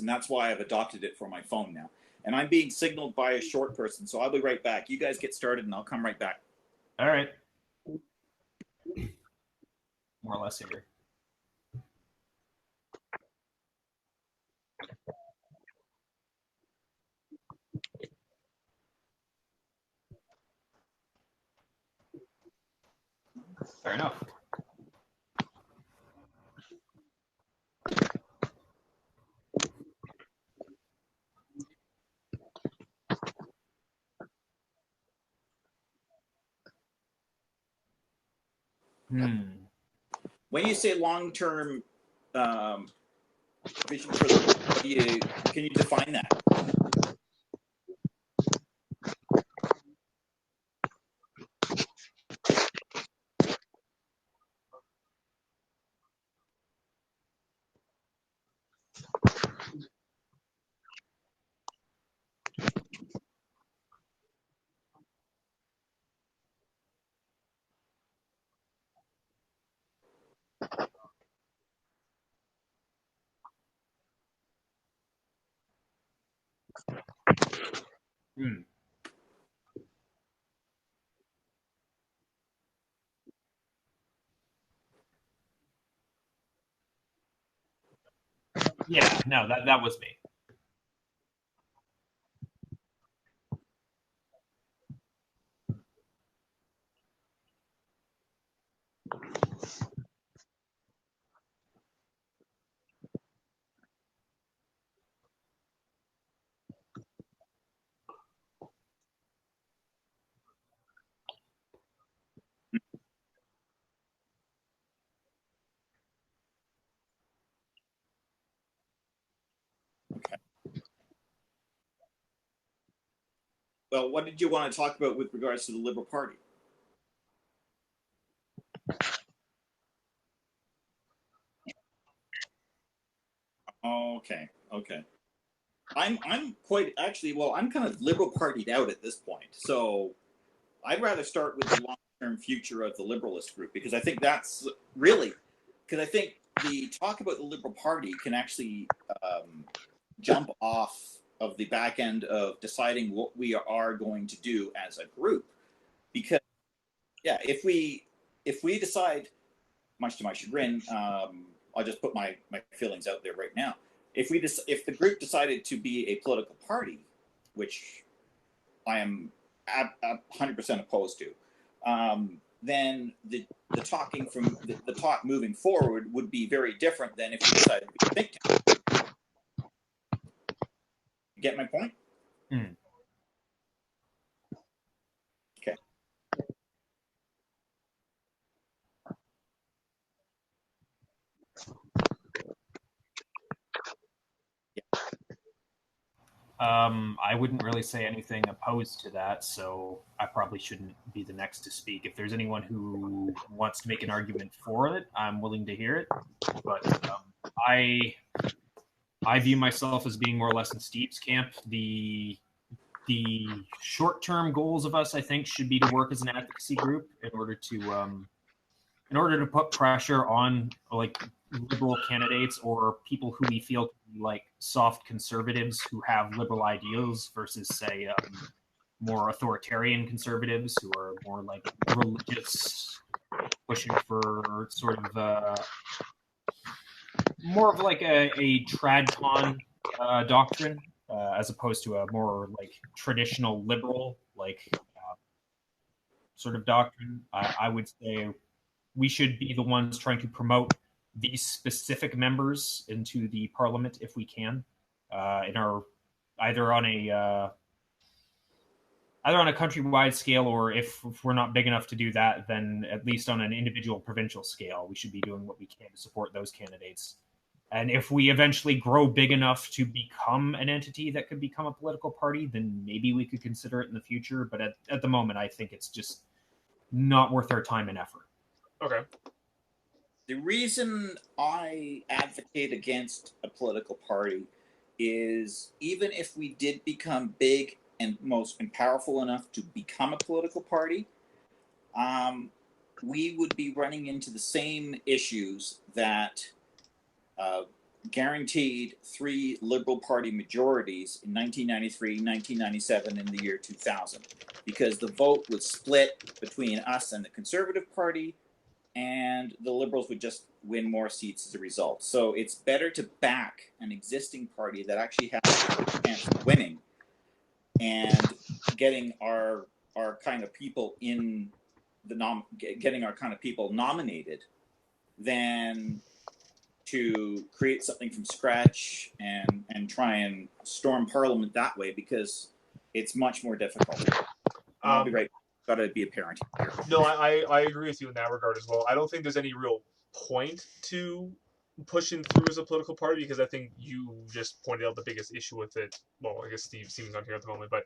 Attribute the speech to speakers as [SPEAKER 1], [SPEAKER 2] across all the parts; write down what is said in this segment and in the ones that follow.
[SPEAKER 1] and that's why I've adopted it for my phone now. And I'm being signaled by a short person, so I'll be right back. You guys get started, and I'll come right back.
[SPEAKER 2] All right. More or less here. Fair enough.
[SPEAKER 1] When you say long-term vision for the, can you define that?
[SPEAKER 2] Yeah, no, that was me.
[SPEAKER 1] Okay. Well, what did you want to talk about with regards to the Liberal Party? Okay. I'm quite actually. Well, I'm kind of Liberal partied out at this point, so I'd rather start with the long-term future of the Liberalist group because I think that's really because I think the talk about the Liberal Party can actually jump off of the back end of deciding what we are going to do as a group. Because yeah, if we decide, much to my chagrin, I'll just put my feelings out there right now. If the group decided to be a political party, which I am 100% opposed to, then the talking from the talk moving forward would be very different than if we decided to be a think tank. You get my point? Okay.
[SPEAKER 2] I wouldn't really say anything opposed to that, so I probably shouldn't be the next to speak. If there's anyone who wants to make an argument for it, I'm willing to hear it. But I view myself as being more or less in Steve's camp. The short-term goals of us, I think, should be to work as an advocacy group in order to put pressure on like liberal candidates or people who we feel like soft conservatives who have liberal ideals versus, say, more authoritarian conservatives who are more like religious, pushing for sort of more of like a tradcon doctrine as opposed to a more like traditional liberal like sort of doctrine. I would say we should be the ones trying to promote these specific members into the parliament if we can, in our either on a countrywide scale, or if we're not big enough to do that, then at least on an individual provincial scale, we should be doing what we can to support those candidates. And if we eventually grow big enough to become an entity that could become a political party, then maybe we could consider it in the future. But at the moment, I think it's just not worth our time and effort.
[SPEAKER 3] Okay.
[SPEAKER 1] The reason I advocate against a political party is even if we did become big and powerful enough to become a political party, we would be running into the same issues that guaranteed 3 Liberal Party majorities in 1993, 1997, and the year 2000, because the vote was split between us and the Conservative Party, and the Liberals would just win more seats as a result. So it's better to back an existing party that actually has a chance of winning and getting our kind of people in the getting our kind of people nominated than to create something from scratch and try and storm Parliament that way, because it's much more difficult. I'll be right. Got to be a parent here.
[SPEAKER 3] No, I agree with you in that regard as well. I don't think there's any real point to pushing through as a political party, because I think you just pointed out the biggest issue with it. Well, I guess Steven's not here at the moment, but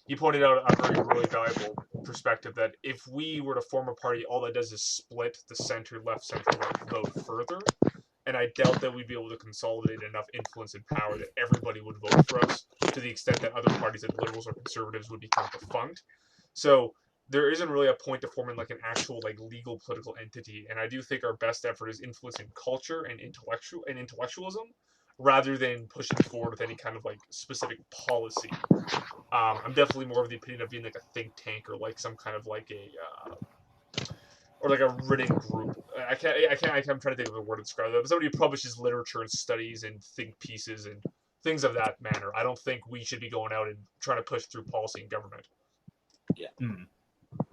[SPEAKER 3] you pointed out a very really valuable perspective that if we were to form a party, all that does is split the center left vote further. And I doubt that we'd be able to consolidate enough influence and power that everybody would vote for us, to the extent that other parties, like Liberals or Conservatives, would become defunct. So there isn't really a point to forming like an actual like legal political entity. And I do think our best effort is influencing culture and intellectualism, rather than pushing forward with any kind of like specific policy. I'm definitely more of the opinion of being like a think tank, or like some kind of like or like a written group. I'm trying to think of a word to describe that. But somebody who publishes literature and studies and think pieces and things of that manner. I don't think we should be going out and trying to push through policy and government.
[SPEAKER 1] Yeah.
[SPEAKER 4] Mm.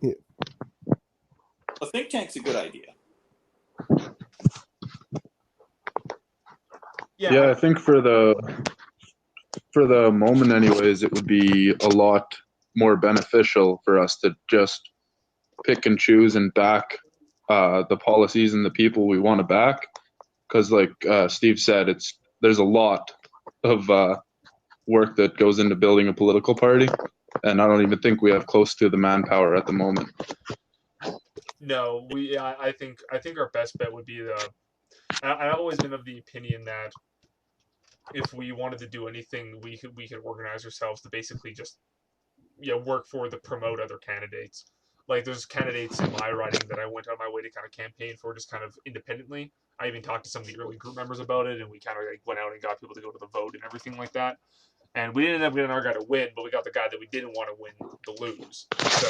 [SPEAKER 1] Yeah. A think tank's a good idea.
[SPEAKER 5] Yeah, I think for the moment anyways, it would be a lot more beneficial for us to just pick and choose and back the policies and the people we want to back, because like Steve said, there's a lot of work that goes into building a political party, and I don't even think we have close to the manpower at the moment.
[SPEAKER 3] No, I think our best bet would be I've always been of the opinion that if we wanted to do anything, we could organize ourselves to basically just work for to promote other candidates. Like there's candidates in my riding that I went on my way to kind of campaign for, just kind of independently. I even talked to some of the early group members about it, and we kind of like went out and got people to go to the vote and everything like that. And we didn't end up getting our guy to win, but we got the guy that we didn't want to win to lose. So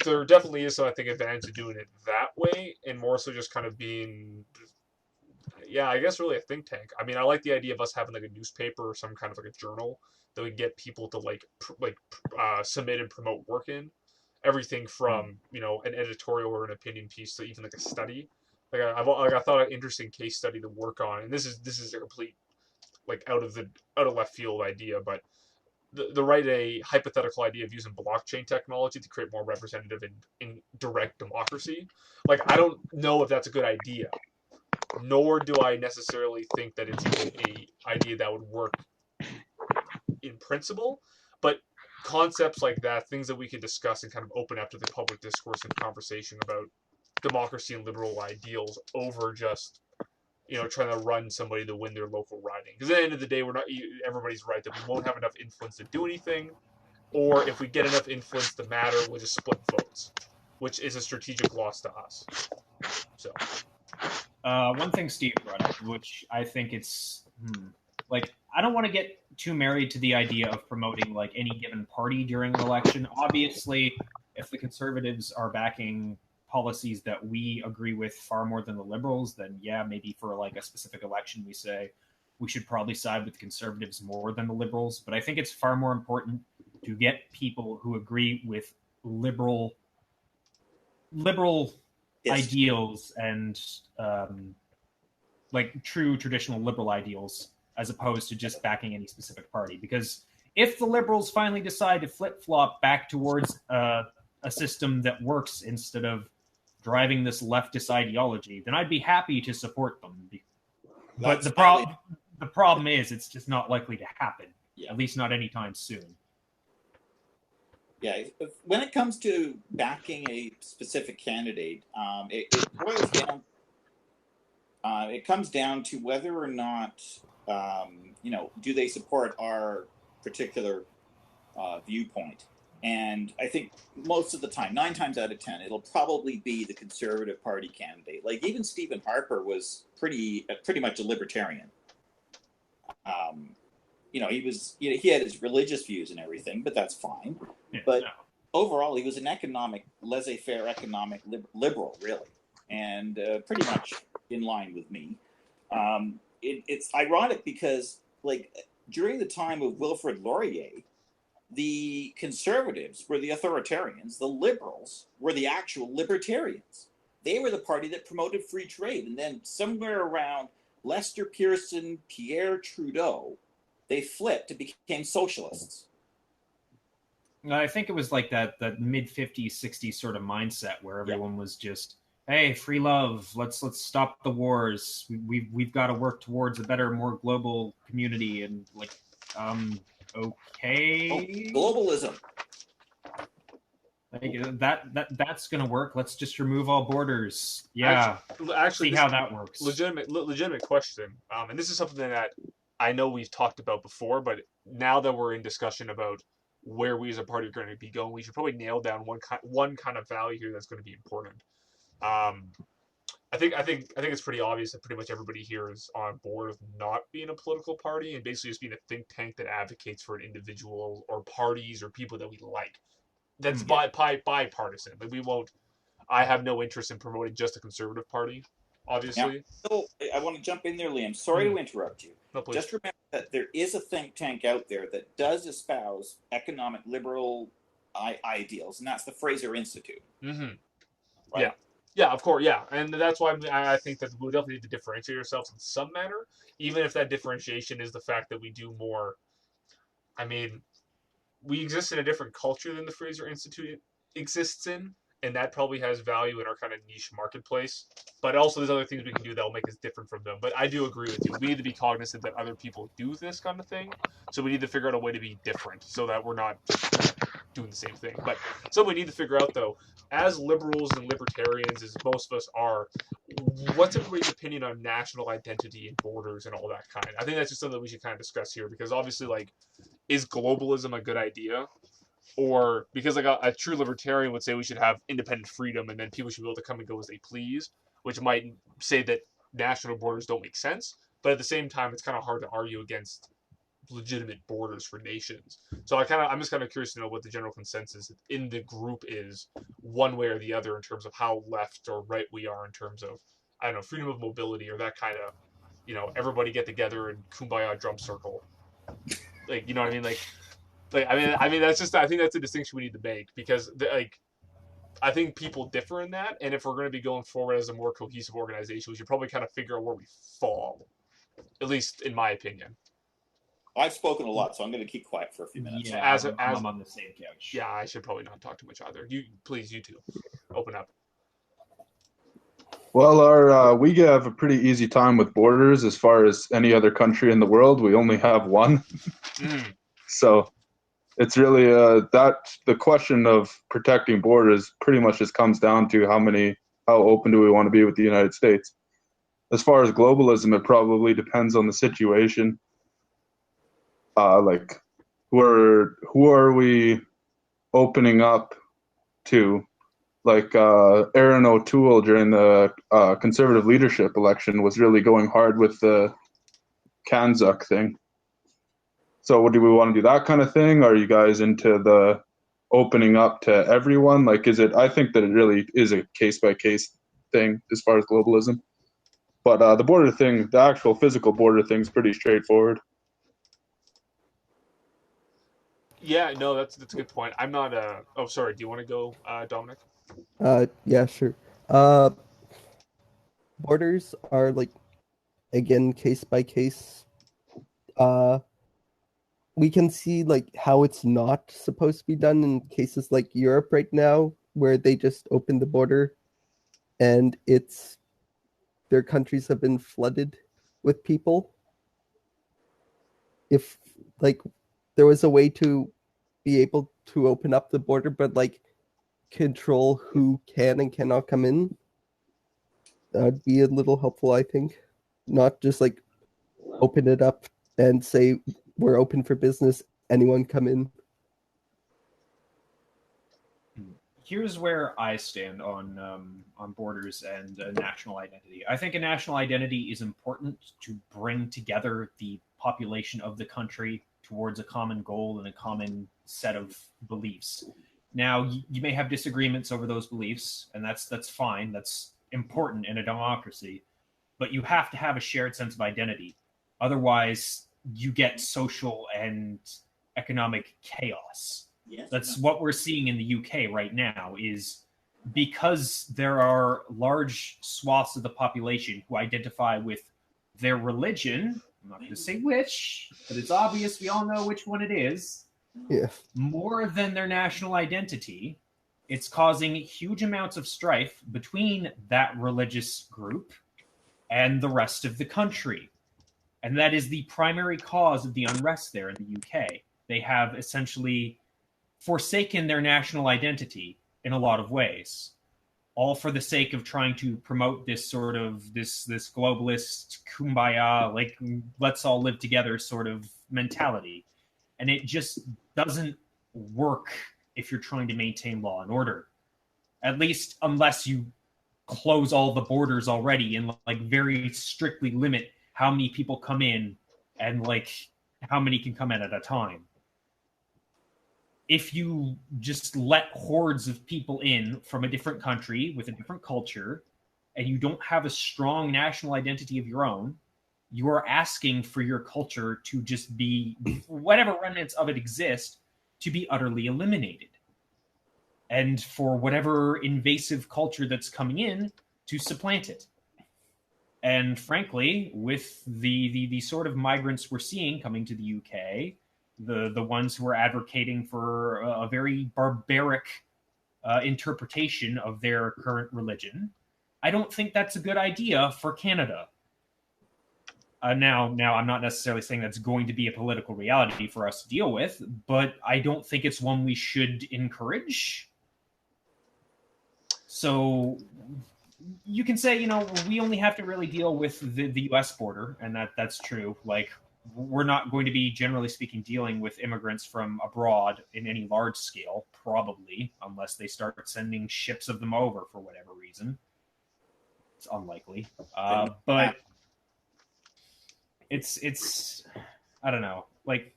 [SPEAKER 3] there definitely is some, I think, advantage to doing it that way, and more so just kind of being, I guess really a think tank. I mean, I like the idea of us having like a newspaper or some kind of like a journal that we get people to submit and promote work in. Everything from an editorial or an opinion piece to even like a study. Like I thought an interesting case study to work on, and this is a complete like out of left field idea, but the write a hypothetical idea of using blockchain technology to create more representative and direct democracy. Like I don't know if that's a good idea, nor do I necessarily think that it's a idea that would work in principle, but concepts like that, things that we could discuss and kind of open up to the public discourse and conversation about democracy and liberal ideals over just trying to run somebody to win their local riding. Because at the end of the day, everybody's right that we won't have enough influence to do anything, or if we get enough influence to matter, we'll just split votes, which is a strategic loss to us. So
[SPEAKER 2] one thing Steve brought up, which I think it's like, I don't want to get too married to the idea of promoting like any given party during an election. Obviously, if the Conservatives are backing policies that we agree with far more than the Liberals, then maybe for like a specific election we say we should probably side with the Conservatives more than the Liberals. But I think it's far more important to get people who agree with liberal ideals and like true traditional liberal ideals, as opposed to just backing any specific party. Because if the Liberals finally decide to flip-flop back towards a system that works instead of driving this leftist ideology, then I'd be happy to support them. But the problem is it's just not likely to happen, at least not anytime soon.
[SPEAKER 1] Yeah, when it comes to backing a specific candidate, it boils down. It comes down to whether or not do they support our particular viewpoint. And I think most of the time, 9 times out of 10, it'll probably be the Conservative Party candidate. Like even Stephen Harper was pretty much a libertarian. He had his religious views and everything, but that's fine.
[SPEAKER 2] Yeah,
[SPEAKER 1] But
[SPEAKER 2] no.
[SPEAKER 1] overall, he was an laissez-faire economic liberal, really, and pretty much in line with me. It's ironic because, like, during the time of Wilfrid Laurier, the conservatives were the authoritarians, the liberals were the actual libertarians. They were the party that promoted free trade. And then somewhere around Lester Pearson, Pierre Trudeau, they flipped and became socialists.
[SPEAKER 2] I think it was like that mid 50s, 60s sort of mindset where everyone was just, hey, free love. Let's stop the wars. We've got to work towards a better, more global community. And like, okay,
[SPEAKER 1] globalism.
[SPEAKER 2] Like, that's gonna work. Let's just remove all borders. Yeah,
[SPEAKER 3] actually
[SPEAKER 2] see how that works.
[SPEAKER 3] Legitimate question. And this is something that I know we've talked about before, but now that we're in discussion about where we as a party are going to be going, we should probably nail down one kind of value here that's going to be important. I think it's pretty obvious that pretty much everybody here is on board with not being a political party and basically just being a think tank that advocates for an individual or parties or people that we like. That's bipartisan. Like, we won't. I have no interest in promoting just a conservative party, obviously.
[SPEAKER 1] Yeah. So I want to jump in there, Liam. Sorry to interrupt you.
[SPEAKER 3] No, please.
[SPEAKER 1] Just remember that there is a think tank out there that does espouse economic liberal ideals, and that's the Fraser Institute.
[SPEAKER 3] Mm-hmm.
[SPEAKER 1] Right?
[SPEAKER 3] Yeah, of course, yeah. And that's why I think that we definitely need to differentiate ourselves in some manner, even if that differentiation is the fact that we do more. I mean, we exist in a different culture than the Fraser Institute exists in, and that probably has value in our kind of niche marketplace. But also, there's other things we can do that will make us different from them. But I do agree with you. We need to be cognizant that other people do this kind of thing, so we need to figure out a way to be different, so that we're not just doing the same thing. But something we need to figure out, though, as liberals and libertarians, as most of us are, what's everybody's opinion on national identity and borders and all that kind? I think that's just something that we should kind of discuss here, because obviously, like, is globalism a good idea? Or because like a true libertarian would say we should have independent freedom and then people should be able to come and go as they please, which might say that national borders don't make sense. But at the same time, it's kind of hard to argue against legitimate borders for nations. So I'm just kind of curious to know what the general consensus in the group is, one way or the other, in terms of how left or right we are in terms of, I don't know, freedom of mobility or that kind of, everybody get together and kumbaya drum circle. Like, you know what I mean? Like I mean, that's just, I think that's a distinction we need to make, because I think people differ in that, and if we're going to be going forward as a more cohesive organization, we should probably kind of figure out where we fall, at least in my opinion.
[SPEAKER 1] I've spoken a lot, so I'm going to keep quiet for a few minutes.
[SPEAKER 2] Yeah, I'm on the same couch.
[SPEAKER 3] Yeah, I should probably not talk too much either. You two, open up.
[SPEAKER 5] Well, we have a pretty easy time with borders as far as any other country in the world. We only have one. So it's really the question of protecting borders pretty much just comes down to how open do we want to be with the United States. As far as globalism, it probably depends on the situation. Like, who are we opening up to? Like Aaron O'Toole during the Conservative leadership election was really going hard with the Kanzuk thing. So do we want to do that kind of thing? Are you guys into the opening up to everyone? Like, I think that it really is a case-by-case thing as far as globalism. But the border thing, the actual physical border thing is pretty straightforward.
[SPEAKER 3] Yeah, no, that's a good point. I'm not oh, sorry, do you want to go, Dominic?
[SPEAKER 4] Yeah, sure. Borders are, like, again, case by case. We can see, like, how it's not supposed to be done in cases like Europe right now, where they just opened the border and their countries have been flooded with people. If, like, there was a way to be able to open up the border, but, like, control who can and cannot come in, that'd be a little helpful, I think. Not just, like, open it up and say we're open for business, anyone come in.
[SPEAKER 2] Here's where I stand on borders and national identity. I think a national identity is important to bring together the population of the country towards a common goal and a common set of beliefs. Now, you may have disagreements over those beliefs, and that's fine. That's important in a democracy. But you have to have a shared sense of identity. Otherwise, you get social and economic chaos.
[SPEAKER 1] Yes.
[SPEAKER 2] That's what we're seeing in the UK right now, is because there are large swaths of the population who identify with their religion. I'm not going to say which, but it's obvious we all know which one it is.
[SPEAKER 4] Yeah.
[SPEAKER 2] More than their national identity. It's causing huge amounts of strife between that religious group and the rest of the country. And that is the primary cause of the unrest there in the UK. They have essentially forsaken their national identity in a lot of ways, all for the sake of trying to promote this sort of this globalist kumbaya, like let's all live together sort of mentality. And it just doesn't work if you're trying to maintain law and order, at least unless you close all the borders already and like very strictly limit how many people come in and like how many can come in at a time. If you just let hordes of people in from a different country with a different culture, and you don't have a strong national identity of your own, you are asking for your culture to just be, whatever remnants of it exist, to be utterly eliminated. And for whatever invasive culture that's coming in to supplant it. And frankly, with the sort of migrants we're seeing coming to the UK, the ones who are advocating for a very barbaric interpretation of their current religion, I don't think that's a good idea for Canada. Now, I'm not necessarily saying that's going to be a political reality for us to deal with, but I don't think it's one we should encourage. So you can say, we only have to really deal with the U.S. border, and that's true. Like, we're not going to be, generally speaking, dealing with immigrants from abroad in any large scale, probably, unless they start sending ships of them over for whatever reason. It's unlikely. But it's I don't know. Like,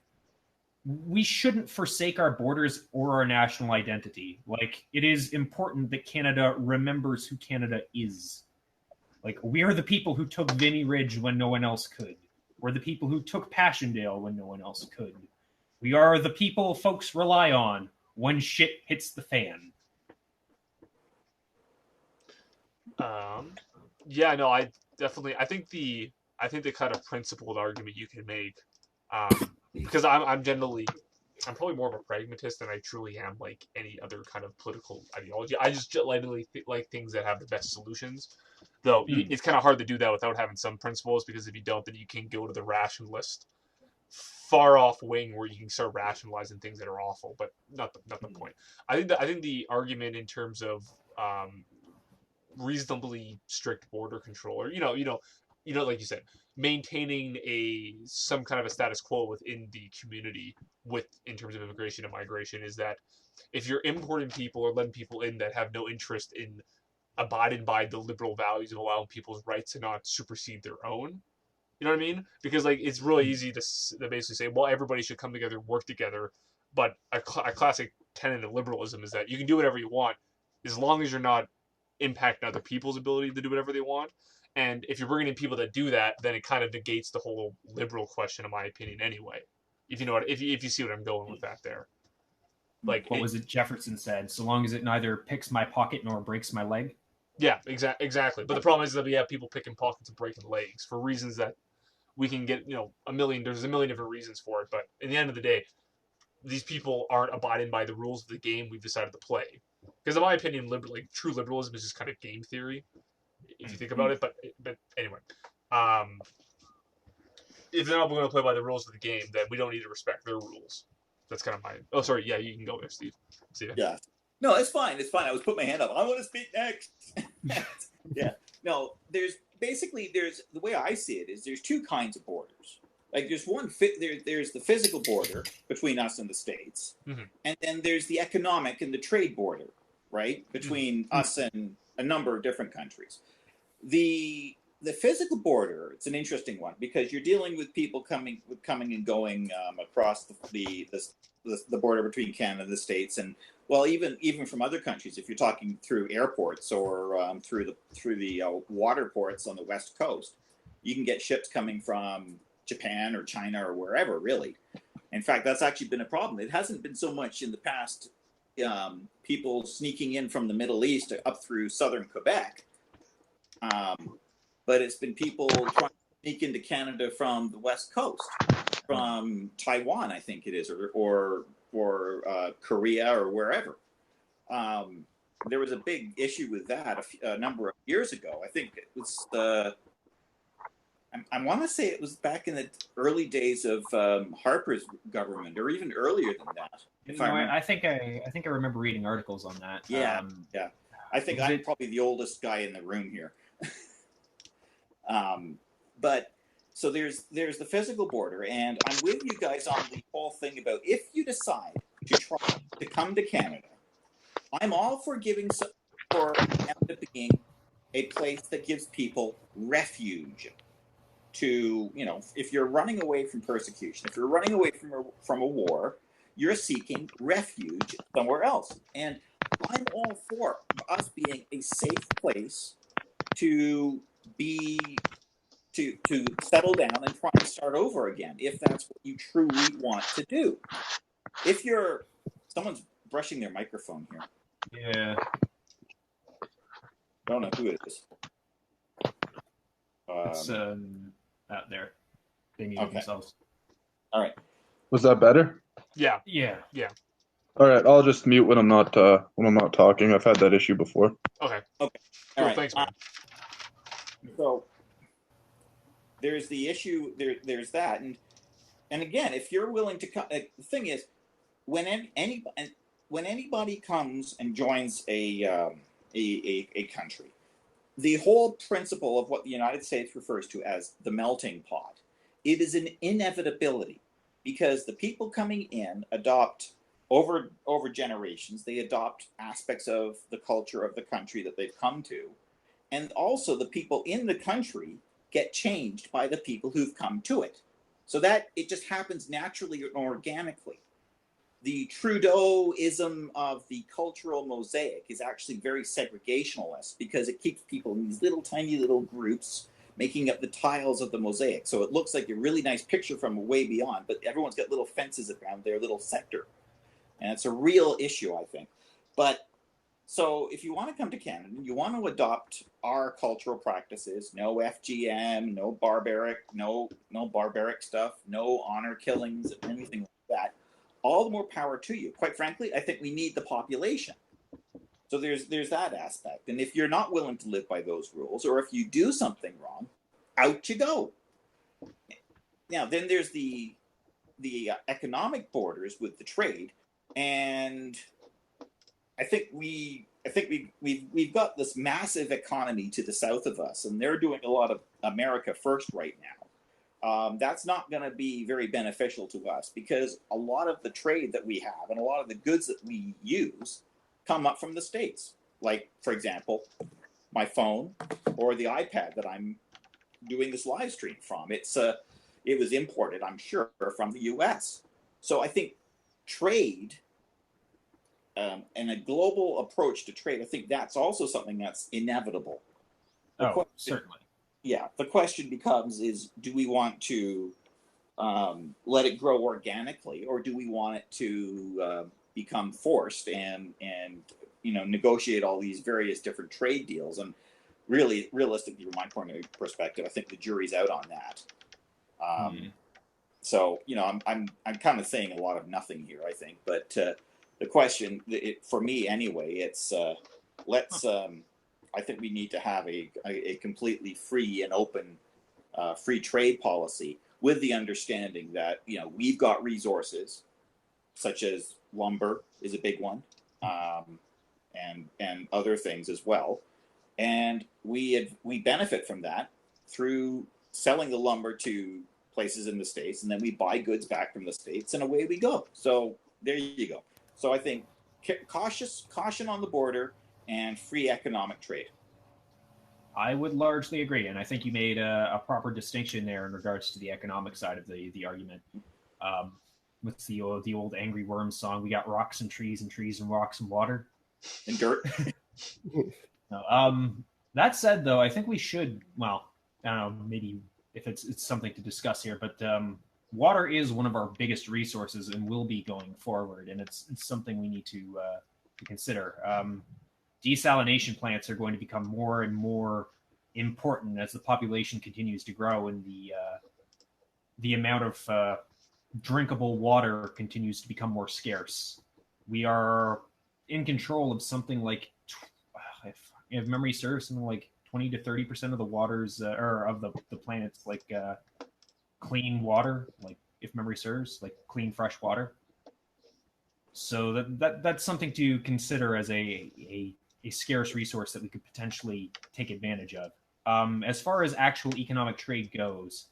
[SPEAKER 2] we shouldn't forsake our borders or our national identity. Like, it is important that Canada remembers who Canada is. Like, we are the people who took Vimy Ridge when no one else could. We're the people who took Passchendaele when no one else could. We are the people folks rely on when shit hits the fan.
[SPEAKER 3] Yeah, no, I think the kind of principled argument you can make, because I'm probably more of a pragmatist than I truly am like any other kind of political ideology. I just genuinely like things that have the best solutions. Though it's kind of hard to do that without having some principles, because if you don't, then you can go to the rationalist far off wing where you can start rationalizing things that are awful, but not the point. I think the argument in terms of reasonably strict border control, or like you said, maintaining some kind of a status quo within the community in terms of immigration and migration, is that if you're importing people or letting people in that have no interest in abiding by the liberal values of allowing people's rights to not supersede their own, you know what I mean? Because like it's really easy to basically say, well, everybody should come together, work together, but a classic tenet of liberalism is that you can do whatever you want as long as you're not impacting other people's ability to do whatever they want. And if you're bringing in people that do that, then it kind of negates the whole liberal question, in my opinion, anyway. If you see what I'm going with that there. Like,
[SPEAKER 2] what was it Jefferson said? So long as it neither picks my pocket nor breaks my leg.
[SPEAKER 3] Yeah, exactly. But the problem is that we have people picking pockets and breaking legs for reasons that we can get, there's a million different reasons for it. But at the end of the day, these people aren't abiding by the rules of the game we've decided to play. Because in my opinion, true liberalism is just kind of game theory, if you think about it. But anyway, if they're not going to play by the rules of the game, then we don't need to respect their rules. That's kind of my. Oh, sorry. Yeah, you can go there, Steve.
[SPEAKER 1] Yeah. No, it's fine. It's fine. I was putting my hand up. I want to speak next. Yeah. No, there's the way I see it is there's two kinds of borders. Like there's there's the physical border between us and the States, and then there's the economic and the trade border, right, between us and a number of different countries. The the physical border, it's an interesting one because you're dealing with people coming and going across the border between Canada and the States, and well, even from other countries. If you're talking through airports or through the water ports on the west coast, you can get ships coming from Japan or China or wherever. Really, in fact, that's actually been a problem. It hasn't been so much in the past. People sneaking in from the Middle East up through southern Quebec. But it's been people trying to sneak into Canada from the West Coast, from Taiwan, I think it is, or Korea or wherever. There was a big issue with that a number of years ago. I think it was I want to say it was back in the early days of Harper's government, or even earlier than that.
[SPEAKER 2] I think I remember reading articles on that.
[SPEAKER 1] Yeah, yeah. I think I'm probably the oldest guy in the room here. But so there's the physical border, and I'm with you guys on the whole thing about if you decide to try to come to Canada, I'm all for Canada being a place that gives people refuge. To, if you're running away from persecution, if you're running away from a war, you're seeking refuge somewhere else. And I'm all for us being a safe place to settle down and try and start over again, if that's what you truly want to do. If someone's brushing their microphone here.
[SPEAKER 2] Yeah.
[SPEAKER 1] I don't know who it is.
[SPEAKER 2] It's out there. They muted themselves.
[SPEAKER 1] All right.
[SPEAKER 5] Was that better?
[SPEAKER 3] Yeah.
[SPEAKER 5] All right, I'll just mute when I'm not talking. I've had that issue before.
[SPEAKER 3] Okay.
[SPEAKER 1] All right.
[SPEAKER 3] Thanks, man.
[SPEAKER 1] So there's the issue. There's that, and again, if you're willing to come, the thing is, when anybody comes and joins a country, the whole principle of what the United States refers to as the melting pot, it is an inevitability, because the people coming in adopt over generations. They adopt aspects of the culture of the country that they've come to, and also the people in the country get changed by the people who've come to it. So that it just happens naturally and organically. The Trudeauism of the cultural mosaic is actually very segregationalist, because it keeps people in these little tiny little groups making up the tiles of the mosaic. So it looks like a really nice picture from way beyond, but everyone's got little fences around their little sector. And it's a real issue, I think. But so if you want to come to Canada, you want to adopt our cultural practices, no FGM, no barbaric stuff, no honor killings, anything like that, all the more power to you. Quite frankly, I think we need the population. So there's that aspect. And if you're not willing to live by those rules, or if you do something wrong, out you go. Now, then there's the economic borders with the trade, and I think we've got this massive economy to the south of us, and they're doing a lot of America first right now. That's not going to be very beneficial to us, because a lot of the trade that we have and a lot of the goods that we use come up from the States. Like, for example, my phone or the iPad that I'm doing this live stream from. It was imported, I'm sure, from the U.S. So I think trade and a global approach to trade, I think that's also something that's inevitable.
[SPEAKER 2] Certainly.
[SPEAKER 1] Yeah, the question becomes is, do we want to let it grow organically, or do we want it to become forced and negotiate all these various different trade deals? And really, realistically, from my point of perspective, I think the jury's out on that. So I'm kind of saying a lot of nothing here, I think, but the question, for me anyway, it's I think we need to have a completely free and open free trade policy, with the understanding that we've got resources such as lumber is a big one, and other things as well, and we benefit from that through selling the lumber to places in the States, and then we buy goods back from the States, and away we go. So there you go. So I think caution on the border and free economic trade.
[SPEAKER 2] I would largely agree, and I think you made a proper distinction there in regards to the economic side of the argument. With the old Angry Worms song, we got rocks and trees and rocks and water.
[SPEAKER 1] And dirt.
[SPEAKER 2] No, that said, though, I think we should, well, I don't know, maybe if it's something to discuss here, but water is one of our biggest resources and will be going forward, and it's something we need to consider. Desalination plants are going to become more and more important as the population continues to grow and the amount of drinkable water continues to become more scarce. We are in control of something like, if memory serves, something like 20 to 30% of the waters or of the planet's like clean water, like if memory serves, like clean fresh water. So that's something to consider as a scarce resource that we could potentially take advantage of. As far as actual economic trade goes,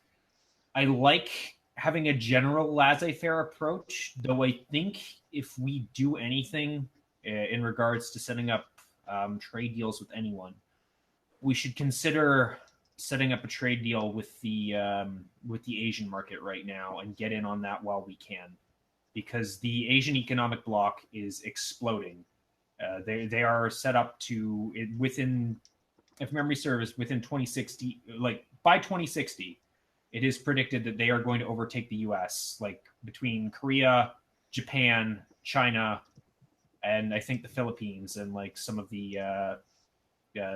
[SPEAKER 2] I like having a general laissez-faire approach, though I think if we do anything in regards to setting up trade deals with anyone, we should consider setting up a trade deal with the Asian market right now and get in on that while we can, because the Asian economic bloc is exploding. They are set up to within, if memory serves, within 2060, like by 2060, it is predicted that they are going to overtake the U.S. like between Korea, Japan, China, and I think the Philippines and like some of the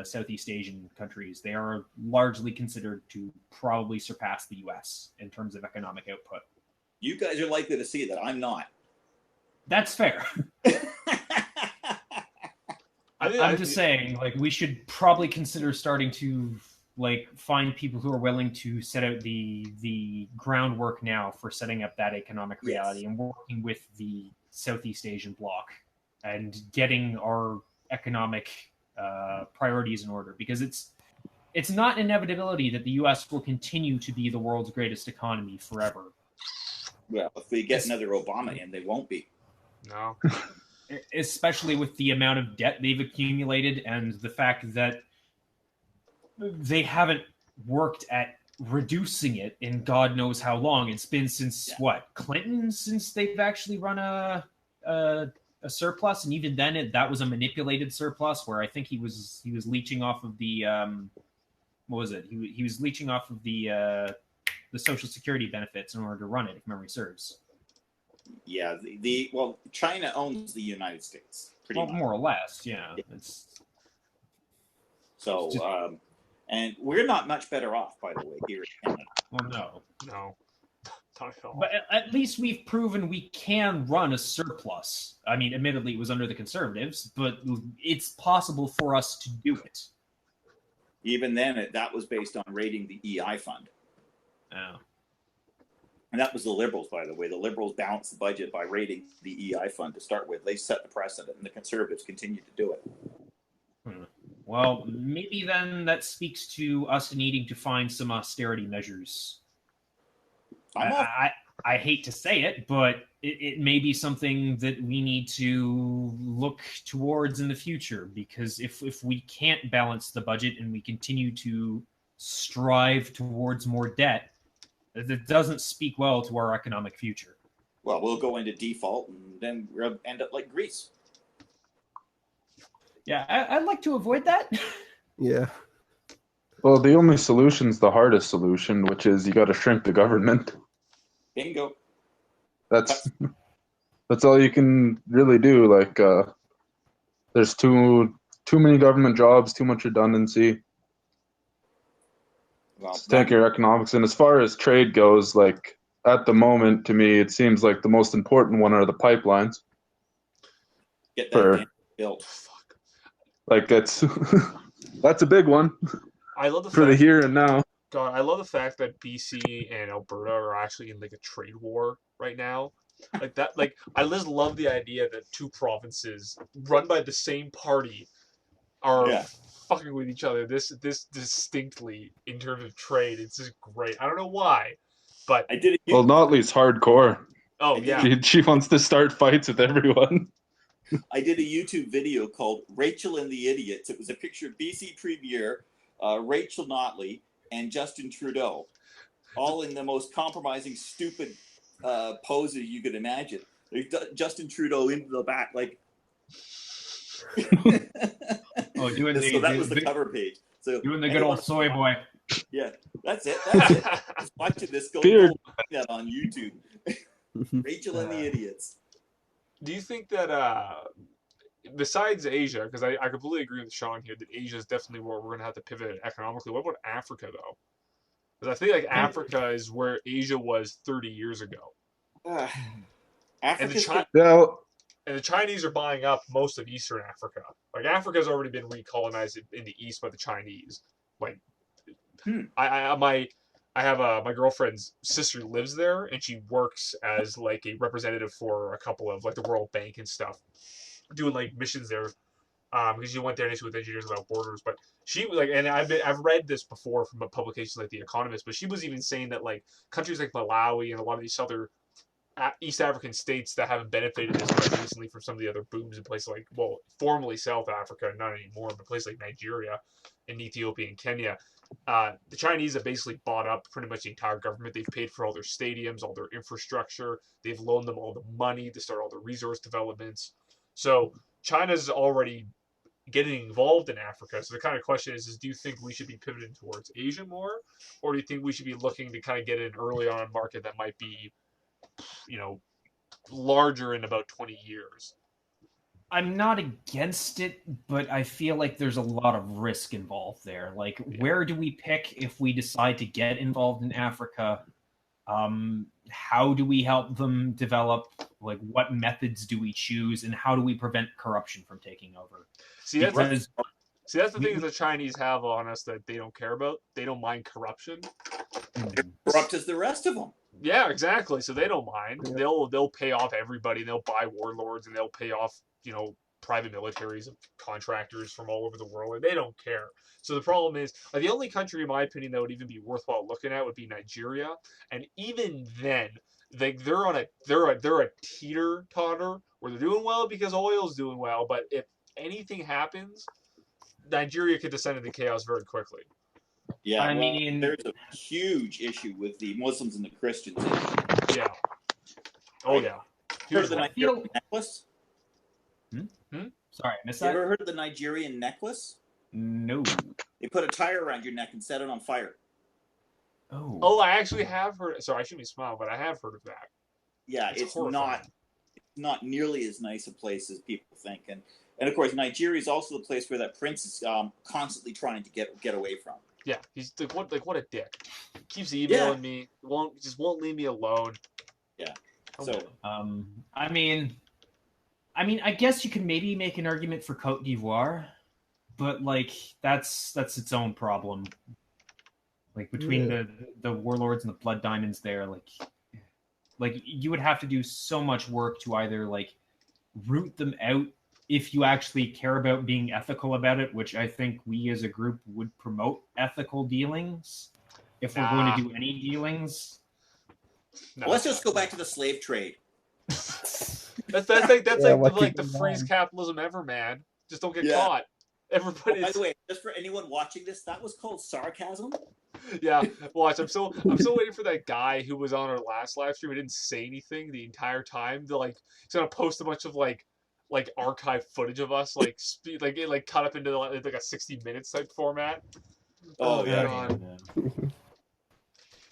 [SPEAKER 2] Southeast Asian countries. They are largely considered to probably surpass the U.S. in terms of economic output.
[SPEAKER 1] You guys are likely to see that. I'm not.
[SPEAKER 2] That's fair. I'm just saying, like, we should probably consider starting to like find people who are willing to set out the groundwork now for setting up that economic reality and working with the Southeast Asian bloc and getting our economic priorities in order, because it's not an inevitability that the U.S. will continue to be the world's greatest economy forever.
[SPEAKER 1] Well, if we get another Obama in, they won't be.
[SPEAKER 3] No.
[SPEAKER 2] Especially with the amount of debt they've accumulated and the fact that they haven't worked at reducing it in God knows how long. It's been since Clinton, since they've actually run a surplus, and even then that was a manipulated surplus where I think he was leeching off of the what was it? He was leeching off of the Social Security benefits in order to run it, if memory serves.
[SPEAKER 1] Yeah, well, China owns the United States, pretty much.
[SPEAKER 2] More or less, yeah.
[SPEAKER 1] So, and we're not much better off, by the way, here in Canada.
[SPEAKER 2] Well,
[SPEAKER 3] no, not at all.
[SPEAKER 2] But at least we've proven we can run a surplus. I mean, admittedly, it was under the Conservatives, but it's possible for us to do it.
[SPEAKER 1] Even then, that was based on raiding the EI fund.
[SPEAKER 2] Oh.
[SPEAKER 1] And that was the Liberals, by the way. The Liberals balanced the budget by raiding the EI fund to start with. They set the precedent, and the Conservatives continued to do it.
[SPEAKER 2] Well, maybe then that speaks to us needing to find some austerity measures. I hate to say it, but it may be something that we need to look towards in the future, because if we can't balance the budget and we continue to strive towards more debt, that doesn't speak well to our economic future.
[SPEAKER 1] Well, we'll go into default and then we'll end up like Greece.
[SPEAKER 2] Yeah, I'd like to avoid that.
[SPEAKER 4] Yeah.
[SPEAKER 5] Well, the only solution's the hardest solution, which is you got to shrink the government.
[SPEAKER 1] Bingo.
[SPEAKER 5] That's all you can really do. Like, there's too many government jobs, too much redundancy.
[SPEAKER 1] Well,
[SPEAKER 5] Just take your economics. And as far as trade goes, like at the moment, to me, it seems like the most important one are the pipelines.
[SPEAKER 1] Get that built.
[SPEAKER 5] Like that's a big one.
[SPEAKER 3] I love the
[SPEAKER 5] for the here and now.
[SPEAKER 3] God, I love the fact that BC and Alberta are actually in like a trade war right now. Like that, like I just love the idea that two provinces run by the same party are fucking with each other this distinctly in terms of trade. It's just great. I don't know why, but
[SPEAKER 1] I did it.
[SPEAKER 5] Well, Notley's hardcore.
[SPEAKER 3] Oh yeah,
[SPEAKER 5] she wants to start fights with everyone.
[SPEAKER 1] I did a YouTube video called Rachel and the Idiots. It was a picture of BC Premier Rachel Notley, and Justin Trudeau, all in the most compromising, stupid poses you could imagine. Justin Trudeau into the back, like.
[SPEAKER 2] Oh, doing
[SPEAKER 1] so that was the cover page. So
[SPEAKER 2] doing the good old soy boy.
[SPEAKER 1] Yeah, that's it. That's it. Just watching this go that on YouTube. Rachel and the Idiots.
[SPEAKER 3] Do you think that besides Asia, because I completely agree with Sean here that Asia is definitely where we're going to have to pivot economically. What about Africa though? Because I think like Africa is where Asia was 30 years ago.
[SPEAKER 1] Africa.
[SPEAKER 3] And the Chinese are buying up most of Eastern Africa. Like Africa's already been recolonized in the East by the Chinese. Like, I have my girlfriend's sister lives there, and she works as like a representative for a couple of like the World Bank and stuff, doing like missions there. Because she went there initially with Engineers Without Borders, but she like, and I've read this before from publications like The Economist, but she was even saying that like countries like Malawi and a lot of these other East African states that haven't benefited as much recently from some of the other booms in places like, well, formerly South Africa, not anymore, but places like Nigeria and Ethiopia and Kenya. The Chinese have basically bought up pretty much the entire government. They've paid for all their stadiums, all their infrastructure. They've loaned them all the money to start all the resource developments. So China's already getting involved in Africa. So the kind of question is do you think we should be pivoting towards Asia more? Or do you think we should be looking to kind of get in early on a market that might be, larger in about 20 years?
[SPEAKER 2] I'm not against it, but I feel like there's a lot of risk involved there. Like, where do we pick if we decide to get involved in Africa? How do we help them develop? Like, what methods do we choose, and how do we prevent corruption from taking over?
[SPEAKER 3] That's the thing the Chinese have on us that they don't care about. They don't mind corruption.
[SPEAKER 1] They're corrupt as the rest of them.
[SPEAKER 3] Yeah, exactly. So they don't mind. Yeah. They'll pay off everybody. They'll buy warlords, and they'll pay off private militaries and contractors from all over the world, and they don't care. So the problem is, the only country, in my opinion, that would even be worthwhile looking at would be Nigeria, and even then, they're a teeter totter where they're doing well because oil's doing well, but if anything happens, Nigeria could descend into chaos very quickly.
[SPEAKER 1] Yeah, I mean, there's a huge issue with the Muslims and the Christians.
[SPEAKER 3] Yeah. Oh yeah.
[SPEAKER 1] Heard of the Nigerian necklace?
[SPEAKER 2] Sorry, I missed
[SPEAKER 1] that.
[SPEAKER 2] You
[SPEAKER 1] ever heard of the Nigerian necklace?
[SPEAKER 2] No.
[SPEAKER 1] They put a tire around your neck and set it on fire.
[SPEAKER 3] Oh, I actually have heard. Sorry, I shouldn't be smiling, but I have heard of that.
[SPEAKER 1] Yeah, it's not nearly as nice a place as people think, and of course Nigeria is also the place where that prince is constantly trying to get away from.
[SPEAKER 3] Yeah, he's what a dick. Keeps emailing me, won't leave me alone.
[SPEAKER 1] Yeah. So
[SPEAKER 2] I mean, I guess you could maybe make an argument for Côte d'Ivoire, but like that's its own problem. Like between the warlords and the blood diamonds there, like you would have to do so much work to either like root them out if you actually care about being ethical about it, which I think we as a group would promote ethical dealings if we're going to do any dealings.
[SPEAKER 1] No. Let's just go back to the slave trade.
[SPEAKER 3] that's like the freest capitalism ever, man. Just don't get caught. Everybody.
[SPEAKER 1] By the way, just for anyone watching this, that was called sarcasm.
[SPEAKER 3] Yeah, watch. I'm still waiting for that guy who was on our last live stream and didn't say anything the entire time. He's gonna post a bunch of like archive footage of us, like cut up into like a 60 minutes type format.
[SPEAKER 1] Oh yeah.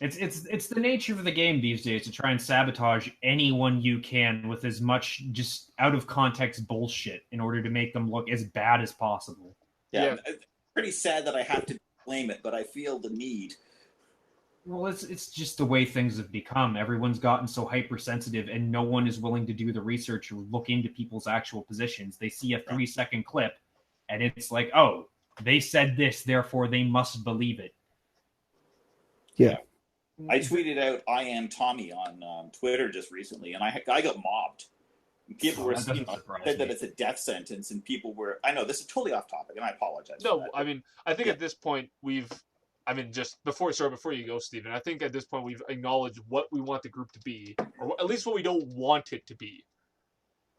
[SPEAKER 2] It's the nature of the game these days to try and sabotage anyone you can with as much just out of context bullshit in order to make them look as bad as possible.
[SPEAKER 1] Yeah. It's pretty sad that I have to blame it, but I feel the need.
[SPEAKER 2] Well, it's just the way things have become. Everyone's gotten so hypersensitive, and no one is willing to do the research or look into people's actual positions. They see a 3-second clip, and it's like, oh, they said this, therefore they must believe it.
[SPEAKER 4] Yeah.
[SPEAKER 1] I tweeted out "I am Tommy" on Twitter just recently, and I got mobbed. People were said that it's a death sentence, and people were. I know this is totally off topic, and I apologize.
[SPEAKER 3] No, I mean, I think at this point just before you go, Stephen, I think at this point we've acknowledged what we want the group to be, or at least what we don't want it to be.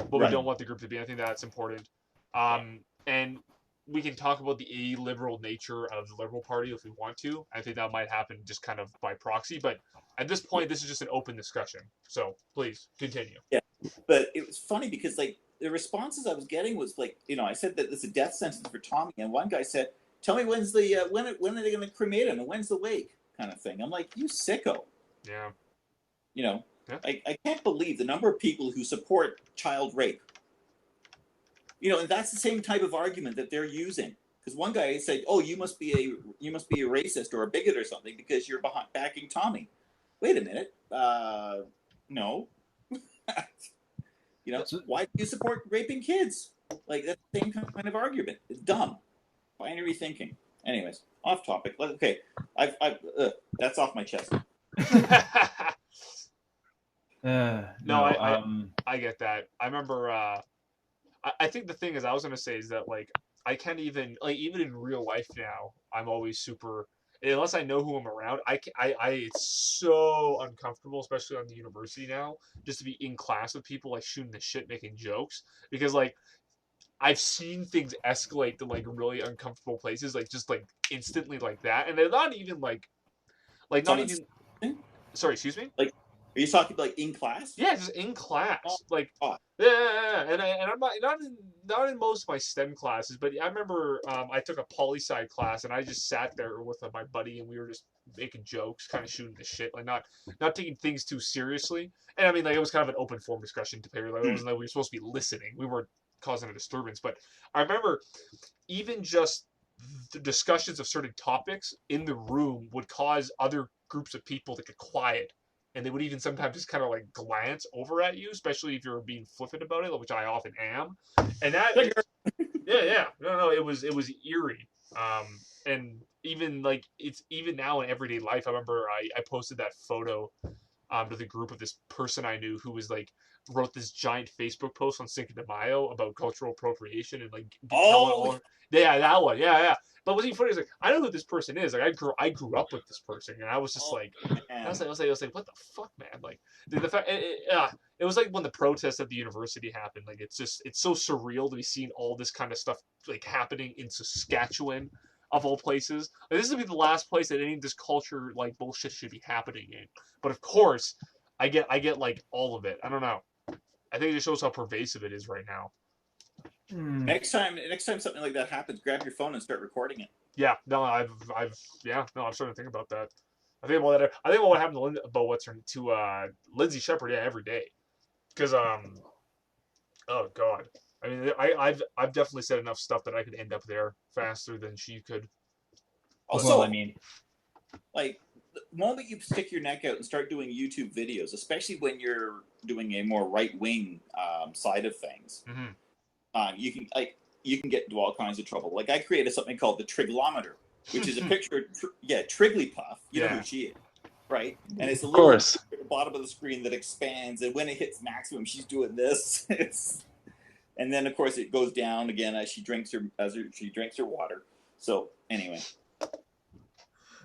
[SPEAKER 3] What we don't want the group to be. I think that's important. And we can talk about the illiberal nature of the Liberal Party if we want to. I think that might happen just kind of by proxy, but at this point, this is just an open discussion. So please continue.
[SPEAKER 1] Yeah, but it was funny because like the responses I was getting was like, I said that it's a death sentence for Tommy, and one guy said, "Tell me when's the when are they going to cremate him and when's the wake?" kind of thing. I'm like, you sicko.
[SPEAKER 3] Yeah.
[SPEAKER 1] Yeah. I can't believe the number of people who support child rape. And that's the same type of argument that they're using. Because one guy said, "Oh, you must be a racist or a bigot or something because you're backing Tommy." Wait a minute. No. Why do you support raping kids? Like that's the same kind of argument. It's dumb. Binary thinking. Anyways, off topic. Okay, that's off my chest.
[SPEAKER 3] I get that. I remember. I think the thing is, I was gonna say is that like I can't even even in real life now. I'm always super unless I know who I'm around. It's so uncomfortable, especially on the university now, just to be in class with people like shooting the shit, making jokes because like I've seen things escalate to like really uncomfortable places, like just like instantly like that, and they're not even like not even. Sorry, excuse me.
[SPEAKER 1] Like, are you talking like in class?
[SPEAKER 3] Yeah, just in class.
[SPEAKER 1] Oh.
[SPEAKER 3] Yeah, and I'm not in most of my STEM classes, but I remember I took a poli-sci class and I just sat there with my buddy and we were just making jokes, kind of shooting the shit, like not taking things too seriously. And I mean, like it was kind of an open form discussion to pair. Like it wasn't like we were supposed to be listening. We weren't causing a disturbance, but I remember even just the discussions of certain topics in the room would cause other groups of people to get quiet. And they would even sometimes just kind of like glance over at you, especially if you're being flippant about it, which I often am. And that, no, it was eerie. And even like it's even now in everyday life. I remember I posted that photo to the group of this person I knew who was like wrote this giant Facebook post on Cinco de Mayo about cultural appropriation and like that one, yeah. But what's even funny is like I know who this person is. Like I grew up with this person, and I was just I was like, what the fuck, man? Like the fact it was like when the protests at the university happened. Like it's so surreal to be seeing all this kind of stuff like happening in Saskatchewan, of all places. Like, this would be the last place that any of this culture like bullshit should be happening in. But of course, I get like all of it. I don't know. I think it just shows how pervasive it is right now.
[SPEAKER 1] Next time something like that happens, grab your phone and start recording it.
[SPEAKER 3] Yeah, no, I'm starting to think about that. I think about that. I think about what happened to Lindsay Shepherd, every day, because oh god, I mean, I've definitely said enough stuff that I could end up there faster than she could.
[SPEAKER 1] Also, I mean, like the moment you stick your neck out and start doing YouTube videos, especially when you're doing a more right wing side of things.
[SPEAKER 3] Mm-hmm.
[SPEAKER 1] You can get into all kinds of trouble. Like I created something called the Triglometer, which is a picture of Trigglypuff. You know who she is, right? And it's a little at the bottom of the screen that expands, and when it hits maximum, she's doing this. And then of course it goes down again as she drinks her water. So anyway.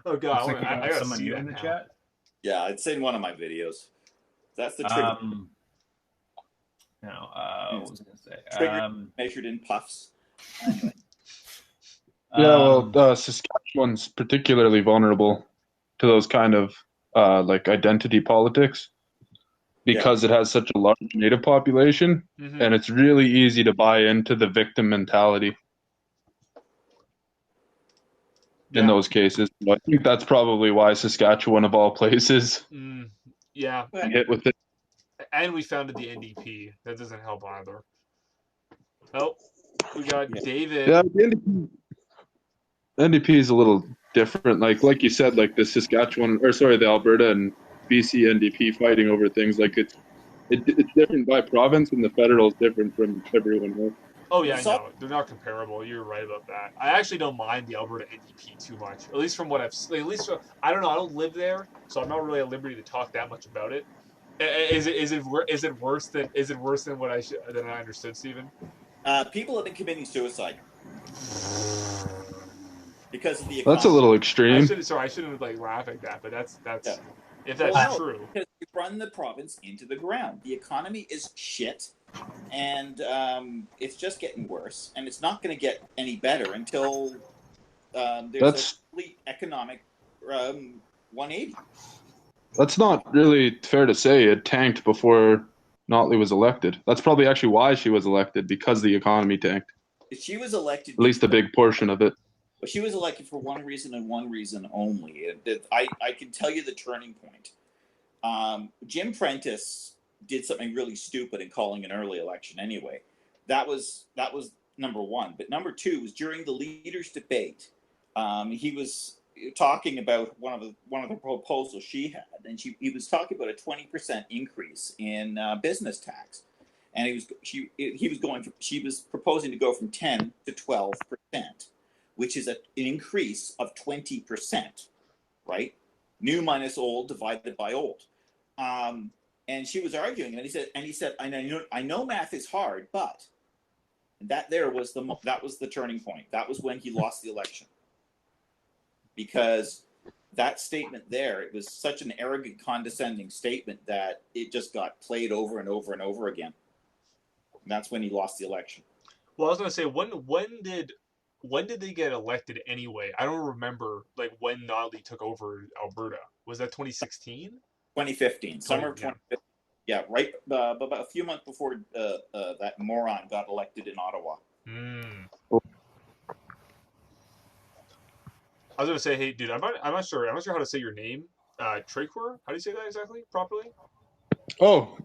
[SPEAKER 3] Oh god,
[SPEAKER 2] like
[SPEAKER 3] I got
[SPEAKER 2] someone new in the chat.
[SPEAKER 1] Yeah, it's in one of my videos. That's the trigger.
[SPEAKER 2] What was I going to say?
[SPEAKER 1] Trigger measured in puffs. Anyway.
[SPEAKER 5] Saskatchewan's particularly vulnerable to those kind of like identity politics because it has such a large native population, and it's really easy to buy into the victim mentality in those cases. I think that's probably why Saskatchewan, of all places, hit with it.
[SPEAKER 3] And we founded the NDP. That doesn't help either. Oh, we got David.
[SPEAKER 5] Yeah, the NDP is a little different. Like you said, like the Alberta and BC NDP fighting over things. Like it's different by province, and the federal is different from everyone else.
[SPEAKER 3] Oh yeah, I know. They're not comparable. You're right about that. I actually don't mind the Alberta NDP too much. At least from what I've seen. I don't know. I don't live there, so I'm not really at liberty to talk that much about it. Is it worse than what I understood, Stephen?
[SPEAKER 1] People have been committing suicide because of the economy.
[SPEAKER 5] That's a little extreme.
[SPEAKER 3] I shouldn't like laugh at that, but that's if that's true.
[SPEAKER 1] Because we run the province into the ground. The economy is shit. and it's just getting worse, and it's not going to get any better until there's a complete economic 180.
[SPEAKER 5] That's not really fair to say. It tanked before Notley was elected. That's probably actually why she was elected, because the economy tanked.
[SPEAKER 1] She was elected,
[SPEAKER 5] at least a big portion of it.
[SPEAKER 1] But she was elected for one reason and one reason only. I can tell you the turning point. Jim Prentice did something really stupid in calling an early election anyway. That was number one. But number two was during the leaders' debate. He was talking about one of the proposals she had, and he was talking about a 20% increase in business tax, and she was proposing to go from 10 to 12%, which is an increase of 20%, right? New minus old divided by old. And she was arguing, and he said, I know math is hard, but that was the turning point. That was when he lost the election. Because that statement there, it was such an arrogant, condescending statement that it just got played over and over and over again. And that's when he lost the election.
[SPEAKER 3] Well, I was going to say, when did they get elected anyway? I don't remember when Notley took over Alberta. Was that 2016?
[SPEAKER 1] 2015, summer of 2015. Yeah, right. About a few months before that moron got elected in Ottawa.
[SPEAKER 3] I was gonna say, hey, dude, I'm not sure how to say your name. Trakor? How do you say that exactly, properly?
[SPEAKER 5] Oh,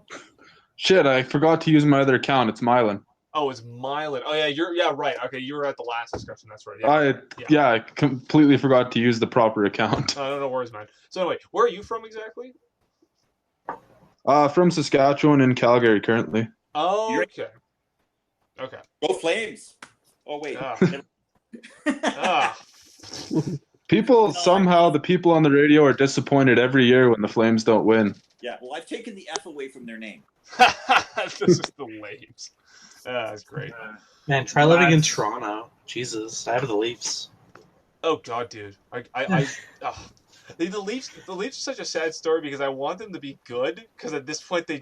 [SPEAKER 5] shit! I forgot to use my other account. It's Mylan.
[SPEAKER 3] Oh, it's Mylan. Oh yeah, right. Okay, you were at the last discussion. That's right.
[SPEAKER 5] Yeah. I completely forgot to use the proper account.
[SPEAKER 3] No worries, man. So anyway, where are you from exactly?
[SPEAKER 5] From Saskatchewan in Calgary currently.
[SPEAKER 3] Oh, okay. Okay.
[SPEAKER 1] Go Flames! Oh wait.
[SPEAKER 5] The people on the radio are disappointed every year when the Flames don't win.
[SPEAKER 1] Yeah, well, I've taken the F away from their name.
[SPEAKER 3] This is the Flames. That's great.
[SPEAKER 6] Man, try living in Toronto. Jesus, I have the Leafs.
[SPEAKER 3] Oh God, dude. The Leafs are such a sad story because I want them to be good, because at this point I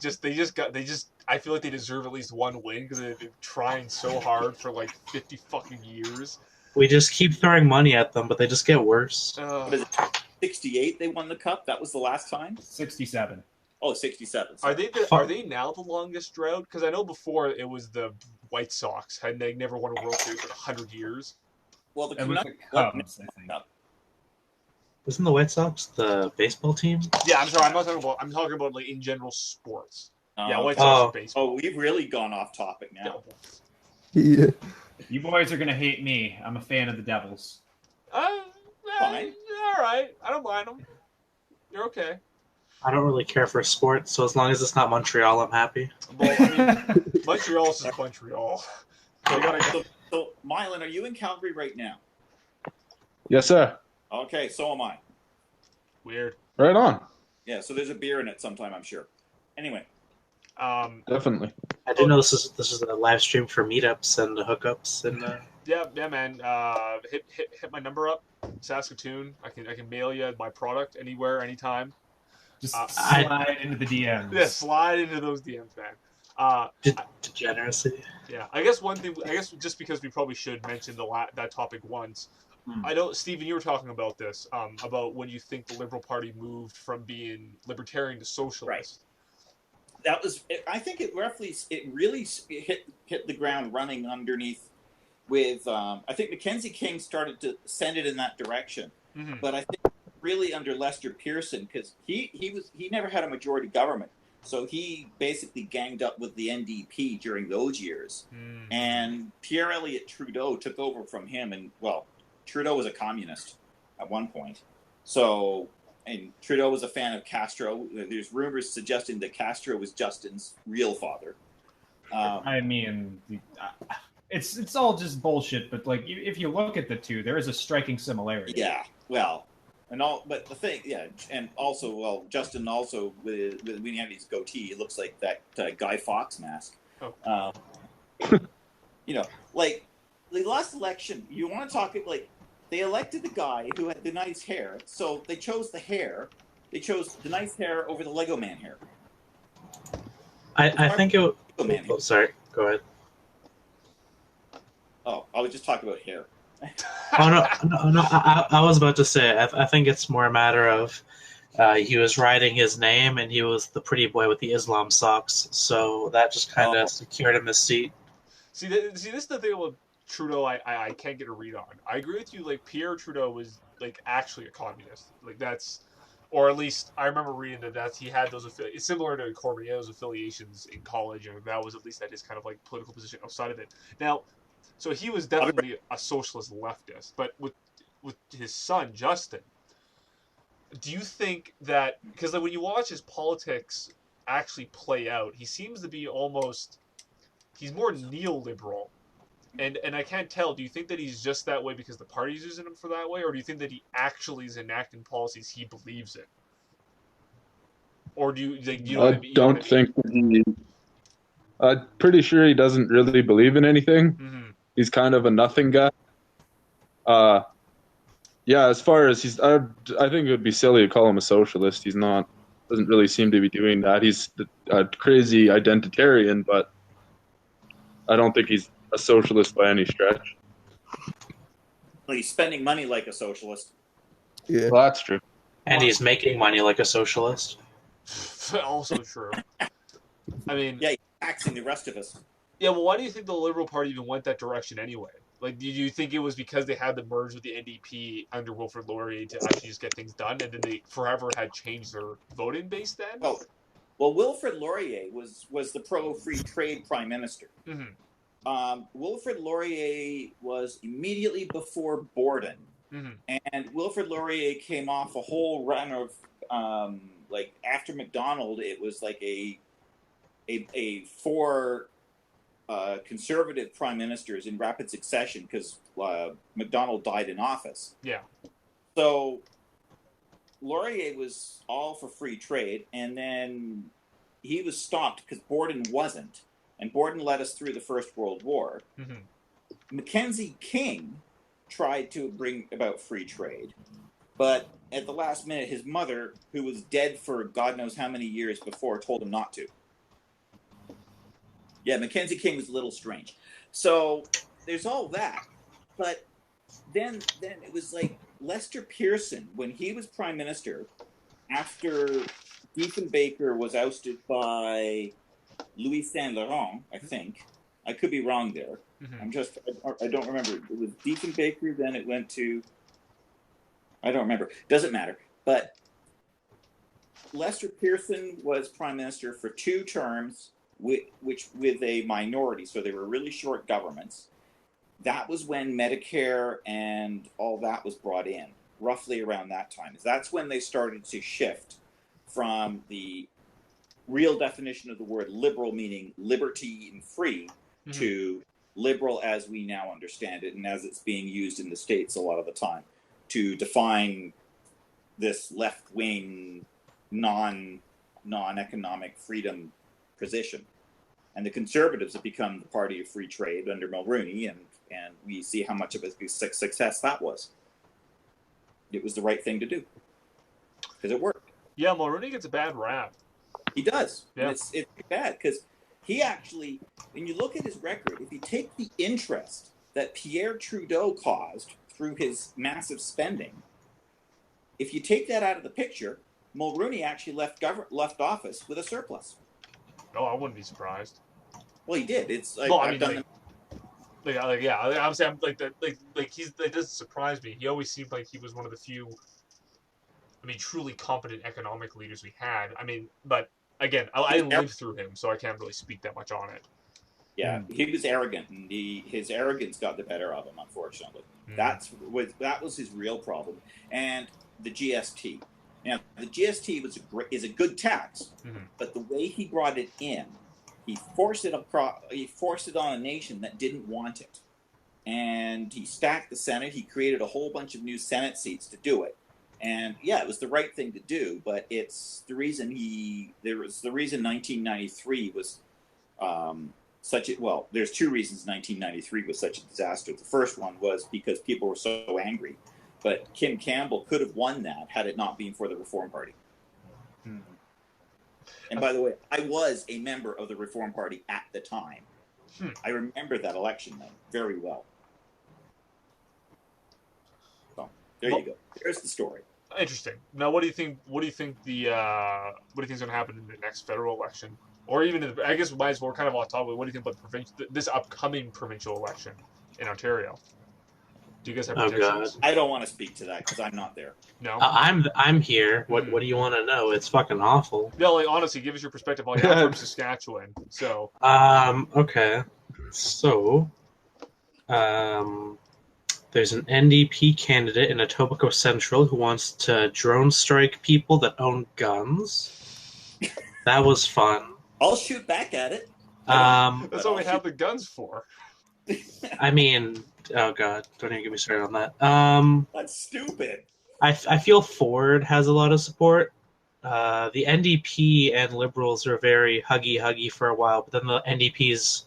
[SPEAKER 3] feel like they deserve at least one win because they've been trying so hard for 50 fucking years.
[SPEAKER 6] We just keep throwing money at them, but they just get worse.
[SPEAKER 1] What is it, 68 they won the cup? That was the last time?
[SPEAKER 2] 67.
[SPEAKER 1] Oh, 67.
[SPEAKER 3] Sorry. Are they now the longest drought? Because I know before it was the White Sox. They never won a World Series for 100 years.
[SPEAKER 1] Well,
[SPEAKER 2] it was the Cubs, I think.
[SPEAKER 6] Wasn't the White Sox the baseball team?
[SPEAKER 3] Yeah, I'm sorry. I'm talking about in general sports. White Sox baseball.
[SPEAKER 1] Oh, we've really gone off topic now.
[SPEAKER 4] Yeah.
[SPEAKER 2] You boys are gonna hate me. I'm a fan of the Devils.
[SPEAKER 1] Fine.
[SPEAKER 3] All right. I don't mind them. You're okay.
[SPEAKER 6] I don't really care for sports, so as long as it's not Montreal, I'm happy.
[SPEAKER 3] Well, I mean, Montreal's just Montreal.
[SPEAKER 1] So, Mylan, are you in Calgary right now?
[SPEAKER 5] Yes, sir.
[SPEAKER 1] Okay, so am I.
[SPEAKER 3] Weird.
[SPEAKER 5] Right on.
[SPEAKER 1] Yeah, so there's a beer in it sometime, I'm sure. Anyway.
[SPEAKER 5] Definitely.
[SPEAKER 6] I didn't know this is a live stream for meetups and hookups and.
[SPEAKER 3] Yeah, man. Hit my number up, Saskatoon. I can mail you my product anywhere, anytime.
[SPEAKER 2] Just slide into the DMs.
[SPEAKER 3] Yeah, slide into those DMs, man.
[SPEAKER 6] Degeneracy.
[SPEAKER 3] Yeah, I guess just because we probably should mention that topic once. I know, Stephen, you were talking about this, about when you think the Liberal Party moved from being libertarian to socialist.
[SPEAKER 1] Right. That was, I think it really hit the ground running underneath with, I think Mackenzie King started to send it in that direction. Mm-hmm. But I think really under Lester Pearson, because he never had a majority government. So he basically ganged up with the NDP during those years. Mm-hmm. And Pierre Elliott Trudeau took over from him, and, well, Trudeau was a communist at one point. So, and Trudeau was a fan of Castro. There's rumors suggesting that Castro was Justin's real father.
[SPEAKER 2] I mean, it's all just bullshit. But if you look at the two, there is a striking similarity.
[SPEAKER 1] Yeah, well, but the thing, yeah, and also, well, Justin also with when he had his goatee, it looks like that Guy Fawkes mask. Oh. The last election, you want to talk they elected the guy who had the nice hair, so they chose the hair. They chose the nice hair over the Lego Man hair.
[SPEAKER 6] I think it.
[SPEAKER 1] Oh, man.
[SPEAKER 6] Oh, sorry. Go ahead.
[SPEAKER 1] Oh, I was just talking about hair.
[SPEAKER 6] Oh no! I was about to say. I think it's more a matter of he was writing his name, and he was the pretty boy with the Islam socks. So that just kind of secured him his seat.
[SPEAKER 3] See, this is the thing about Trudeau. I can't get a read on. I agree with you. Like Pierre Trudeau was like actually a communist. Like that's, or at least I remember reading that he had those similar to Corbyn. He had those affiliations in college, and that was at least that his kind of like political position outside of it. Now, so he was definitely a socialist leftist, but with his son Justin, do you think that because like when you watch his politics actually play out, he seems to be almost he's more neoliberal. And I can't tell. Do you think that he's just that way because the party's using him for that way, or do you think that he actually is enacting policies he believes in? Or do you like you know what I mean?
[SPEAKER 5] Don't think I'm pretty sure he doesn't really believe in anything.
[SPEAKER 3] Mm-hmm.
[SPEAKER 5] He's kind of a nothing guy. Yeah, as far as I think it would be silly to call him a socialist. He's not. Doesn't really seem to be doing that. He's a crazy identitarian, but I don't think he's a socialist by any stretch.
[SPEAKER 1] Well, he's spending money like a socialist.
[SPEAKER 4] Yeah.
[SPEAKER 5] Well, that's true.
[SPEAKER 6] And he's making money like a socialist.
[SPEAKER 3] Also true. I mean,
[SPEAKER 1] Yeah, he's taxing the rest of us.
[SPEAKER 3] yeah. Well, why do you think the Liberal Party even went that direction anyway? Like, do you think it was because they had to merge with the NDP under Wilfrid Laurier to actually just get things done, and then they forever had changed their voting base then?
[SPEAKER 1] Well, Wilfrid Laurier was the pro-free trade prime minister.
[SPEAKER 3] Mm-hmm.
[SPEAKER 1] Wilfrid Laurier was immediately before Borden,
[SPEAKER 3] Mm-hmm.
[SPEAKER 1] and Wilfrid Laurier came off a whole run of like after MacDonald, it was like a four conservative prime ministers in rapid succession because MacDonald died in office.
[SPEAKER 3] Yeah.
[SPEAKER 1] So Laurier was all for free trade, and then he was stopped because Borden wasn't, and Borden led us through the First World War.
[SPEAKER 3] Mm-hmm.
[SPEAKER 1] Mackenzie King tried to bring about free trade, but at the last minute, his mother, who was dead for God knows how many years before, told him not to. Yeah, Mackenzie King was a little strange. So there's all that, but then it was like Lester Pearson, when he was prime minister, after Diefenbaker was ousted by Louis Saint Laurent, I think. I could be wrong there.
[SPEAKER 3] Mm-hmm.
[SPEAKER 1] I don't remember. It was Diefenbaker, then it went to, I don't remember. Doesn't matter. But Lester Pearson was prime minister for 2 terms, with a minority, so they were really short governments. That was when Medicare and all that was brought in, roughly around that time. That's when they started to shift from the real definition of the word liberal, meaning liberty and free, mm-hmm. to liberal as we now understand it and as it's being used in the States a lot of the time to define this left-wing, non-economic freedom position. And the Conservatives have become the party of free trade under Mulroney, and we see how much of a success that was. It was the right thing to do because it worked.
[SPEAKER 3] Yeah, Mulroney gets a bad rap.
[SPEAKER 1] He does.
[SPEAKER 3] Yeah.
[SPEAKER 1] And it's bad because he actually, when you look at his record, if you take the interest that Pierre Trudeau caused through his massive spending, if you take that out of the picture, Mulroney actually left office with a surplus.
[SPEAKER 3] Oh, I wouldn't be surprised.
[SPEAKER 1] Well, he did. It's like,
[SPEAKER 3] well,
[SPEAKER 1] I've done
[SPEAKER 3] I'm saying it doesn't surprise me. He always seemed like he was one of the few, truly competent economic leaders we had. But again, I didn't live through him, so I can't really speak that much on it.
[SPEAKER 1] Yeah, he was arrogant, and his arrogance got the better of him, unfortunately. That was his real problem. And the GST. Now, the GST is a good tax, mm-hmm. but the way he brought it in, he forced it on a nation that didn't want it. And he stacked the Senate. He created a whole bunch of new Senate seats to do it. And yeah, it was the right thing to do, but it's the reason 1993 was there's 2 reasons 1993 was such a disaster. The first one was because people were so angry. But Kim Campbell could have won that had it not been for the Reform Party. And by the way, I was a member of the Reform Party at the time. I remember that election then very well. So there you go. There's the story.
[SPEAKER 3] Interesting. Now, what do you think? What do you think is going to happen in the next federal election, or even I guess we might as well kind of on topic. What do you think about this upcoming provincial election in Ontario? Do you guys have predictions?
[SPEAKER 1] I don't want to speak to that because I'm not there.
[SPEAKER 3] No,
[SPEAKER 6] I'm here. What do you want to know? It's fucking awful.
[SPEAKER 3] No, like honestly, give us your perspective. Like, I'm from Saskatchewan, so
[SPEAKER 6] okay. So, there's an NDP candidate in Etobicoke Central who wants to drone strike people that own guns. That was fun.
[SPEAKER 1] I'll shoot back at it.
[SPEAKER 3] That's what we have the guns for.
[SPEAKER 6] I mean, oh god, don't even get me started on that.
[SPEAKER 1] That's stupid.
[SPEAKER 6] I feel Ford has a lot of support. The NDP and Liberals are very huggy for a while, but then the NDP's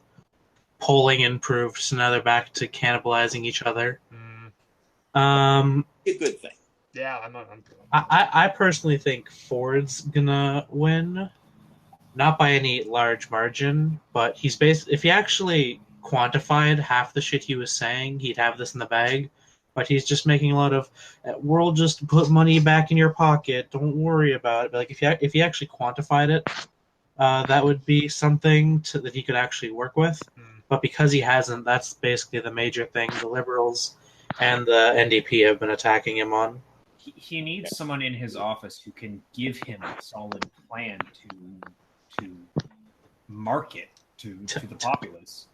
[SPEAKER 6] polling improved, so now they're back to cannibalizing each other.
[SPEAKER 1] A good thing.
[SPEAKER 3] Yeah, I'm not.
[SPEAKER 6] I personally think Ford's gonna win, not by any large margin, but he's if he actually quantified half the shit he was saying, he'd have this in the bag. But he's just making a lot of, we'll just put money back in your pocket. Don't worry about it. But like if he actually quantified it, that would be something that he could actually work with. But because he hasn't, that's basically the major thing the Liberals and the NDP have been attacking him on.
[SPEAKER 2] He needs someone in his office who can give him a solid plan to market to the populace.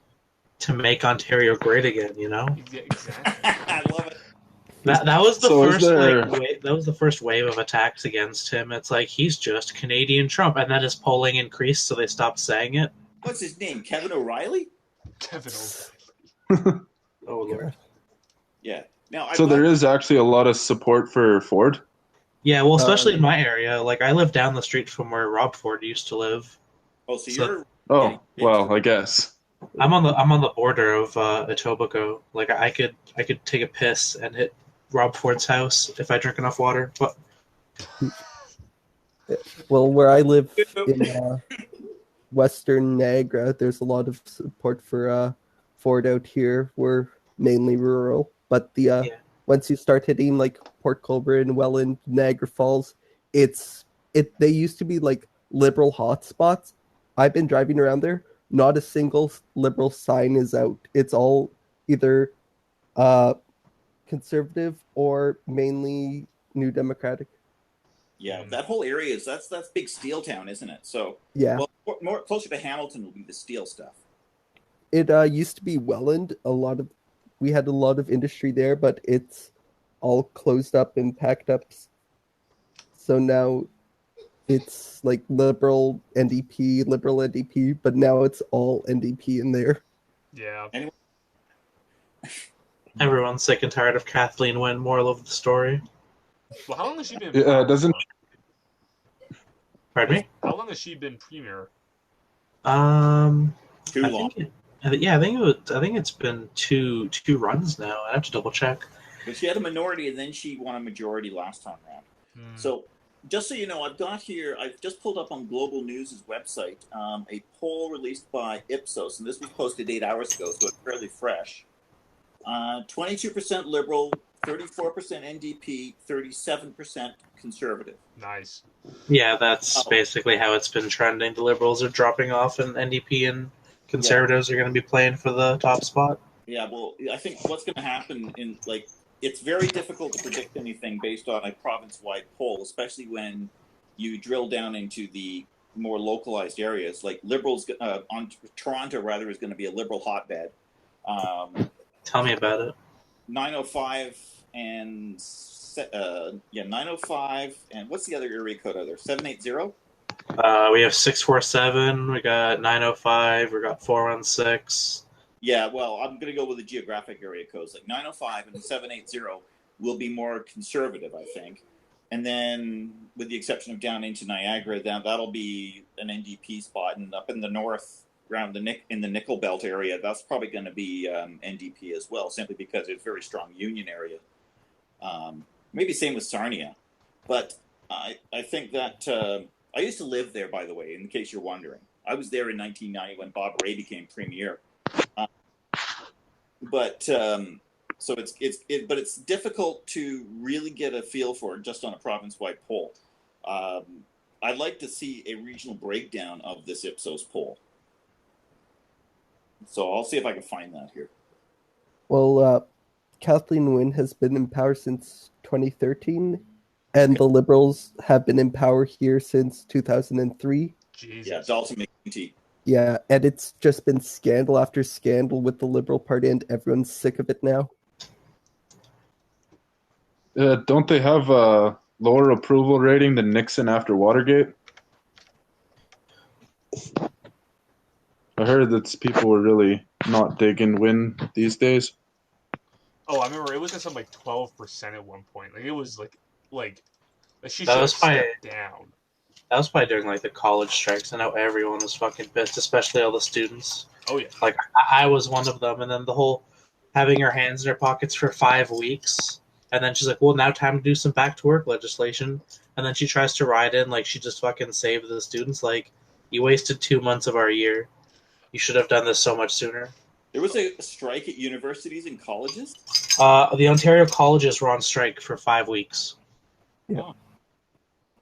[SPEAKER 6] To make Ontario great again, you know?
[SPEAKER 3] Yeah, exactly.
[SPEAKER 1] I love it.
[SPEAKER 6] That was the that was the first wave of attacks against him. It's like he's just Canadian Trump, and then his polling increased, so they stopped saying it.
[SPEAKER 1] What's his name? Kevin O'Reilly?
[SPEAKER 3] Kevin O'Reilly.
[SPEAKER 6] Oh Lord.
[SPEAKER 1] Yeah. Now,
[SPEAKER 5] so there is actually a lot of support for Ford.
[SPEAKER 6] Yeah, well, especially in my area. Like I live down the street from where Rob Ford used to live.
[SPEAKER 1] Oh, so you're.
[SPEAKER 5] Oh well, I guess.
[SPEAKER 6] I'm on the border of Etobicoke. Like I could take a piss and hit Rob Ford's house if I drink enough water. But
[SPEAKER 4] well, where I live in Western Niagara, there's a lot of support for Ford out here. We're mainly rural, but once you start hitting like Port Colborne, Welland, Niagara Falls, they used to be like liberal hotspots. I've been driving around there. Not a single liberal sign is out. It's all either conservative or mainly New Democratic.
[SPEAKER 1] Yeah, that whole area that's big steel town, isn't it? So
[SPEAKER 4] yeah,
[SPEAKER 1] well, more closer to Hamilton will be the steel stuff.
[SPEAKER 4] It used to be Welland. We had a lot of industry there, but it's all closed up and packed up. So now it's like liberal NDP, but now it's all NDP in there.
[SPEAKER 3] Yeah.
[SPEAKER 1] Anyway.
[SPEAKER 6] Everyone's sick and tired of Kathleen Wynne. Moral of the story.
[SPEAKER 3] Well, how long has she been?
[SPEAKER 5] Doesn't.
[SPEAKER 6] Pardon me?
[SPEAKER 3] How long has she been premier?
[SPEAKER 1] Too long.
[SPEAKER 6] I think it's been two runs now. I have to double check.
[SPEAKER 1] But she had a minority, and then she won a majority last time around. So, just so you know, I've just pulled up on Global News' website a poll released by Ipsos, and this was posted 8 hours ago, so it's fairly fresh. 22% Liberal, 34% NDP, 37% Conservative.
[SPEAKER 3] Nice.
[SPEAKER 6] Yeah, that's basically how it's been trending. The Liberals are dropping off, and NDP and Conservatives are going to be playing for the top spot.
[SPEAKER 1] Yeah, well, I think what's going to happen it's very difficult to predict anything based on a province-wide poll, especially when you drill down into the more localized areas. Like Liberals, Toronto rather is going to be a Liberal hotbed.
[SPEAKER 6] Tell me about it.
[SPEAKER 1] 905 and 905 and what's the other area code out there? 780.
[SPEAKER 6] We have 647. We got 905. We got 416.
[SPEAKER 1] Yeah, well, I'm going to go with the geographic area codes. Like 905 and 780 will be more conservative, I think. And then, with the exception of down into Niagara, that'll be an NDP spot. And up in the north, around in the Nickel Belt area, that's probably going to be NDP as well, simply because it's a very strong union area. Maybe same with Sarnia. But I think that I used to live there, by the way, in case you're wondering. I was there in 1990 when Bob Ray became premier. But it's difficult to really get a feel for it just on a province-wide poll. I'd like to see a regional breakdown of this Ipsos poll. So I'll see if I can find that here.
[SPEAKER 4] Well, Kathleen Wynne has been in power since 2013, and the Liberals have been in power here since 2003.
[SPEAKER 3] Jesus.
[SPEAKER 1] Yeah, Dalton McGuinty.
[SPEAKER 4] Yeah, and it's just been scandal after scandal with the Liberal Party, and everyone's sick of it now.
[SPEAKER 5] Don't they have a lower approval rating than Nixon after Watergate? I heard that people were really not digging Wynne these days.
[SPEAKER 3] Oh, I remember it was at something like 12% at one point. Like it was like she
[SPEAKER 6] That
[SPEAKER 3] should have
[SPEAKER 6] was probably-
[SPEAKER 3] stepped down.
[SPEAKER 6] That was probably during like the college strikes. I know everyone was fucking pissed, especially all the students.
[SPEAKER 3] Oh yeah.
[SPEAKER 6] Like I was one of them, and then the whole having her hands in her pockets for 5 weeks, and then she's like, "Well, now time to do some back to work legislation," and then she tries to ride in like she just fucking saved the students. Like, you wasted 2 months of our year. You should have done this so much sooner.
[SPEAKER 1] There was a strike at universities and colleges?
[SPEAKER 6] The Ontario colleges were on strike for 5 weeks.
[SPEAKER 4] Yeah.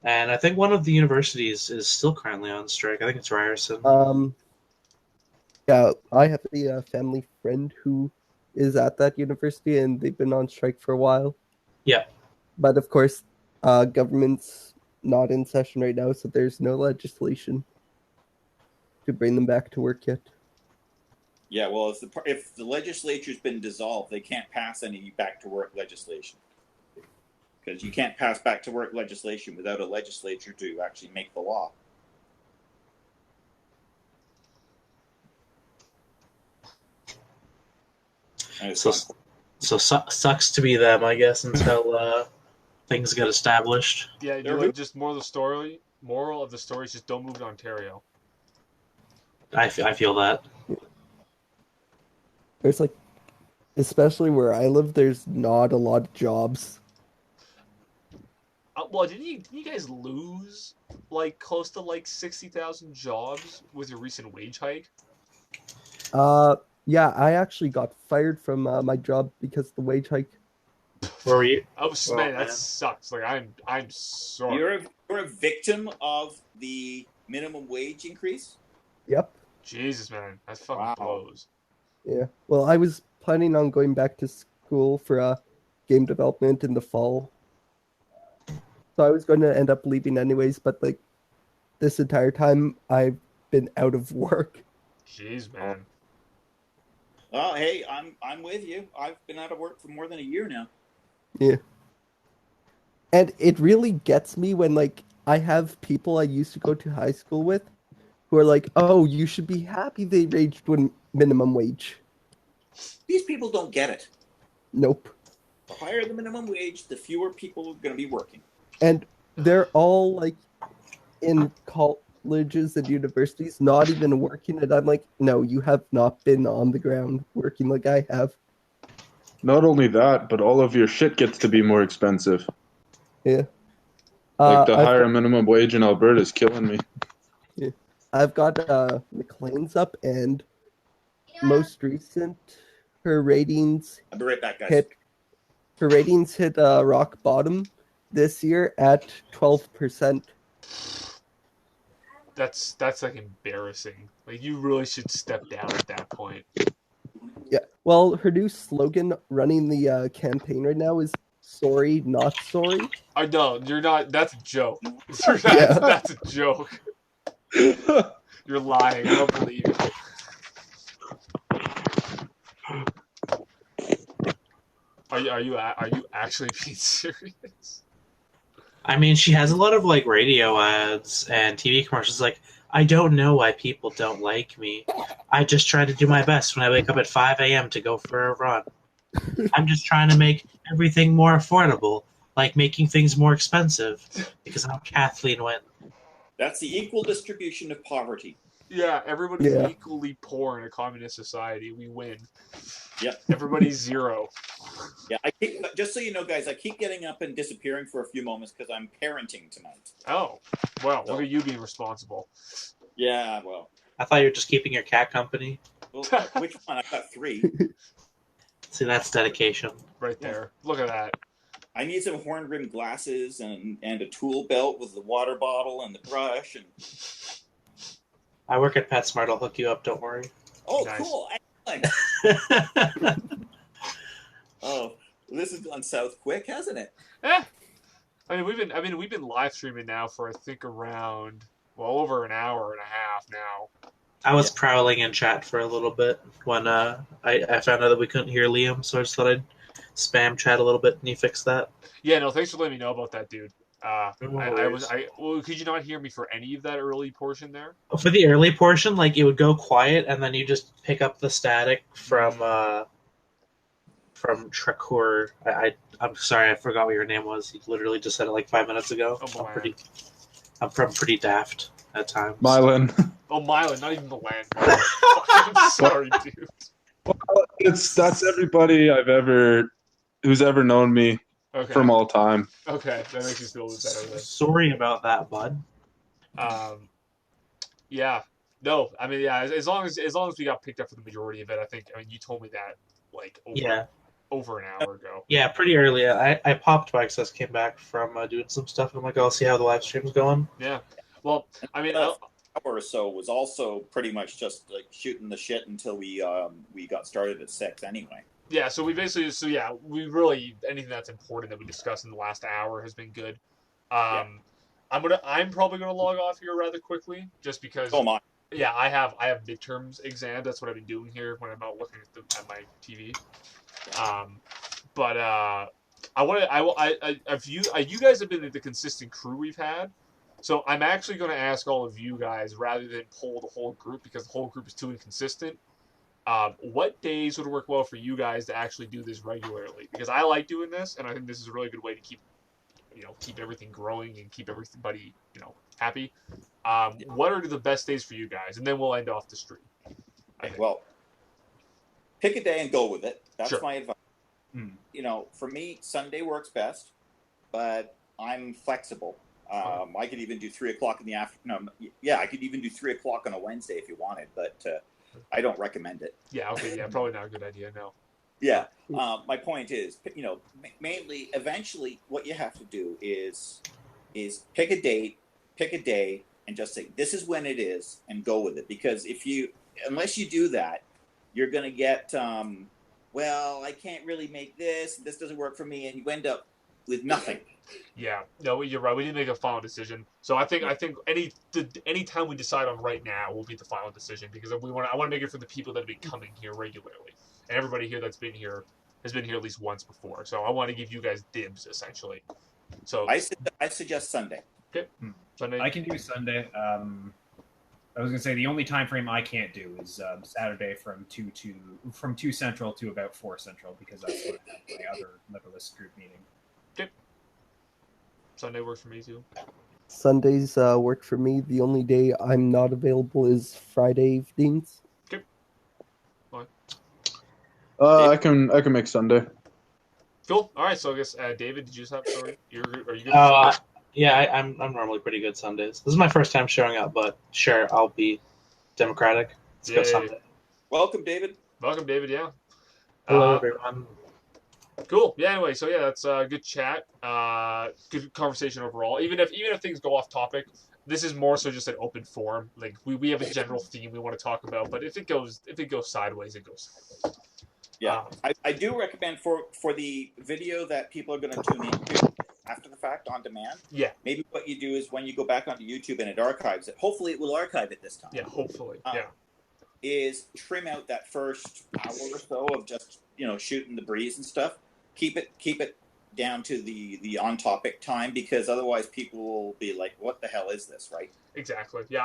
[SPEAKER 6] And I think one of the universities is still currently on strike. I think it's Ryerson.
[SPEAKER 4] Yeah, I have a family friend who is at that university, and they've been on strike for a while.
[SPEAKER 6] Yeah.
[SPEAKER 4] But of course, government's not in session right now, so there's no legislation to bring them back to work yet.
[SPEAKER 1] Yeah, well, if the legislature's been dissolved, they can't pass any back-to-work legislation. Because you can't pass back-to-work legislation without a legislature to actually make the law.
[SPEAKER 6] So sucks to be them, I guess, until things get established.
[SPEAKER 3] Yeah, you know, like, just moral of the story is just don't move to Ontario.
[SPEAKER 6] I feel that.
[SPEAKER 4] There's like, especially where I live, there's not a lot of jobs.
[SPEAKER 3] Well, didn't you guys lose like close to like 60,000 jobs with your recent wage hike?
[SPEAKER 4] Yeah, I actually got fired from my job because of the wage hike.
[SPEAKER 6] Where were you?
[SPEAKER 3] Oh man, that sucks. Like I'm sorry.
[SPEAKER 1] You're a victim of the minimum wage increase?
[SPEAKER 4] Yep.
[SPEAKER 3] Jesus, man, that fucking blows.
[SPEAKER 4] Yeah. Well, I was planning on going back to school for game development in the fall. So I was going to end up leaving anyways, but like this entire time I've been out of work.
[SPEAKER 3] Jeez, man.
[SPEAKER 1] Well, hey, I'm with you. I've been out of work for more than a year now.
[SPEAKER 4] Yeah. And it really gets me when like I have people I used to go to high school with who are like, "Oh, you should be happy they raised minimum wage."
[SPEAKER 1] These people don't get it.
[SPEAKER 4] Nope.
[SPEAKER 1] The higher the minimum wage, the fewer people are going to be working.
[SPEAKER 4] And they're all like in colleges and universities, not even working. And I'm like, no, you have not been on the ground working like I have.
[SPEAKER 5] Not only that, but all of your shit gets to be more expensive.
[SPEAKER 4] Yeah.
[SPEAKER 5] Like the higher minimum wage in Alberta is killing me.
[SPEAKER 4] Yeah. I've got McLean's up, and most recent, her ratings.
[SPEAKER 1] I'll be right back, guys.
[SPEAKER 4] Her ratings hit rock bottom this year at 12%.
[SPEAKER 3] That's like embarrassing. Like you really should step down at that point.
[SPEAKER 4] Yeah. Well, her new slogan running the campaign right now is "Sorry, not sorry."
[SPEAKER 3] I know you're not. That's a joke.
[SPEAKER 4] Yeah.
[SPEAKER 3] That's a joke. You're lying. I don't believe it. Are you actually being serious?
[SPEAKER 6] I mean, she has a lot of like radio ads and TV commercials. Like, I don't know why people don't like me. I just try to do my best when I wake up at 5 a.m. to go for a run. I'm just trying to make everything more affordable, like making things more expensive, because I'm Kathleen Wynne.
[SPEAKER 1] That's the equal distribution of poverty.
[SPEAKER 3] Yeah, everybody's
[SPEAKER 4] Yeah.
[SPEAKER 3] equally poor in a communist society. We win.
[SPEAKER 1] Yep.
[SPEAKER 3] Everybody's zero.
[SPEAKER 1] Yeah, just so you know, guys, I keep getting up and disappearing for a few moments because I'm parenting tonight.
[SPEAKER 3] Oh, well,
[SPEAKER 1] So-
[SPEAKER 3] look at you being responsible.
[SPEAKER 1] Yeah, well,
[SPEAKER 6] I thought you were just keeping your cat company.
[SPEAKER 1] which one? I've got 3.
[SPEAKER 6] See, that's dedication.
[SPEAKER 3] Right there. Look at that.
[SPEAKER 1] I need some horn-rimmed glasses and a tool belt with the water bottle and the brush. And
[SPEAKER 6] I work at PetSmart. I'll hook you up. Don't worry.
[SPEAKER 1] oh,
[SPEAKER 3] Nice.
[SPEAKER 1] cool! Excellent. Oh, this has gone south quick, hasn't it?
[SPEAKER 3] I mean, we've been live streaming now for I think around over an hour and a half now.
[SPEAKER 6] I was prowling in chat for a little bit when I found out that we couldn't hear Liam, so I just thought I'd spam chat a little bit, and you fixed that.
[SPEAKER 3] Yeah, no, thanks for letting me know about that, dude.
[SPEAKER 6] No
[SPEAKER 3] Could you not hear me for any of that early portion there?
[SPEAKER 6] For the early portion, like it would go quiet, and then you just pick up the static from Trakur. I'm sorry, I forgot what your name was. You literally just said it like 5 minutes ago.
[SPEAKER 3] Oh,
[SPEAKER 6] I'm pretty daft at times.
[SPEAKER 5] Mylan.
[SPEAKER 3] Oh, Mylan, not even the land. I'm sorry, dude.
[SPEAKER 5] That's everybody who's ever known me
[SPEAKER 3] Okay.
[SPEAKER 5] from all time.
[SPEAKER 3] Okay, that makes you feel a bit better then.
[SPEAKER 6] Sorry about that, bud.
[SPEAKER 3] Yeah. No, I mean, yeah. As long as we got picked up for the majority of it, I think. I mean, you told me that like over an hour ago.
[SPEAKER 6] Yeah, pretty early. I popped by because I came back from doing some stuff, and I'm like, I'll see how the live stream's going.
[SPEAKER 3] Yeah. Well, I mean,
[SPEAKER 1] hour or so was also pretty much just like shooting the shit until we got started at 6 anyway.
[SPEAKER 3] yeah. So we really anything that's important that we discussed in the last hour has been good. I'm probably gonna log off here rather quickly just because.
[SPEAKER 1] Oh my.
[SPEAKER 3] Yeah, I have midterms exams. That's what I've been doing here when I'm not looking at my TV. You guys have been the consistent crew we've had, so I'm actually going to ask all of you guys rather than poll the whole group because the whole group is too inconsistent. What days would work well for you guys to actually do this regularly? Because I like doing this, and I think this is a really good way to keep everything growing and keep everybody happy. What are the best days for you guys? And then we'll end off the stream.
[SPEAKER 1] Well, pick a day and go with it. That's
[SPEAKER 3] Sure.
[SPEAKER 1] my advice. For me, Sunday works best, but I'm flexible. I could even do 3 o'clock in the afternoon. I could even do 3 o'clock on a Wednesday if you wanted, but I don't recommend it.
[SPEAKER 3] Yeah. Okay. Yeah. Probably not a good idea. No.
[SPEAKER 1] Yeah. My point is, mainly, eventually, what you have to do is pick a date, pick a day, and just say this is when it is, and go with it. Because unless you do that, you're going to get, I can't really make this. This doesn't work for me, and you end up with nothing.
[SPEAKER 3] Yeah, no, you're right. We didn't make a final decision, so I think any time we decide on right now will be the final decision because I want to make it for the people that have been coming here regularly, and everybody here that's been here has been here at least once before. So I want to give you guys dibs essentially. So
[SPEAKER 1] I suggest Sunday.
[SPEAKER 3] Okay, Sunday.
[SPEAKER 2] I can do Sunday. I was gonna say the only time frame I can't do is Saturday from 2 Central to about 4 Central because that's when I have my other Liberalist group meeting.
[SPEAKER 3] Okay. Sunday works for me too.
[SPEAKER 4] Sundays work for me. The only day I'm not available is Friday evenings.
[SPEAKER 3] Okay. Fine.
[SPEAKER 5] I can make Sunday.
[SPEAKER 3] Cool. All right. So I guess David, did you just have sorry? Are you good?
[SPEAKER 6] Yeah, I'm normally pretty good Sundays. This is my first time showing up, but sure, I'll be democratic. Let's go Sunday.
[SPEAKER 1] Welcome, David.
[SPEAKER 3] Welcome, David. Yeah.
[SPEAKER 6] Hello, everyone.
[SPEAKER 3] Cool. Yeah. Anyway, so yeah, that's a good chat. Good conversation overall. Even if things go off topic, this is more so just an open forum. Like we have a general theme we want to talk about, but if it goes sideways, it goes sideways.
[SPEAKER 1] Yeah, I do recommend for the video that people are going to tune into after the fact on demand.
[SPEAKER 3] Yeah.
[SPEAKER 1] Maybe what you do is when you go back onto YouTube and it archives it. Hopefully, it will archive it this time.
[SPEAKER 3] Yeah. Hopefully.
[SPEAKER 1] Is trim out that first hour or so of just shooting the breeze and stuff. Keep it down to the on topic time because otherwise people will be like, "What the hell is this?" Right?
[SPEAKER 3] Exactly. Yeah.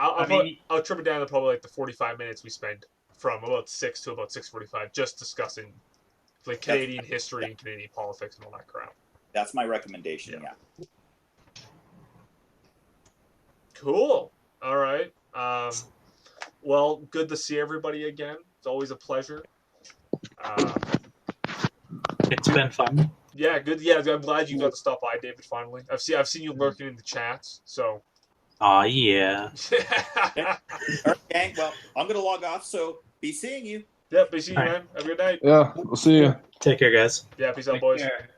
[SPEAKER 3] I'll trim it down to probably like the 45 minutes we spent from about 6 to about 6:45 just discussing like Canadian history and Canadian politics and all that crap.
[SPEAKER 1] That's my recommendation. Yeah.
[SPEAKER 3] Cool. All right. Well, good to see everybody again. It's always a pleasure.
[SPEAKER 6] It's been fun.
[SPEAKER 3] Yeah, good. Yeah, I'm glad you got to stop by, David. Finally, I've seen you lurking in the chats. So.
[SPEAKER 6] Aw, yeah.
[SPEAKER 1] All right, gang. Well, I'm gonna log off. So be seeing you.
[SPEAKER 3] Yeah, be seeing you, man. Have a good night.
[SPEAKER 5] Yeah, we'll see you.
[SPEAKER 6] Take care, guys.
[SPEAKER 3] Yeah, peace out,
[SPEAKER 2] Take
[SPEAKER 3] boys.
[SPEAKER 2] care.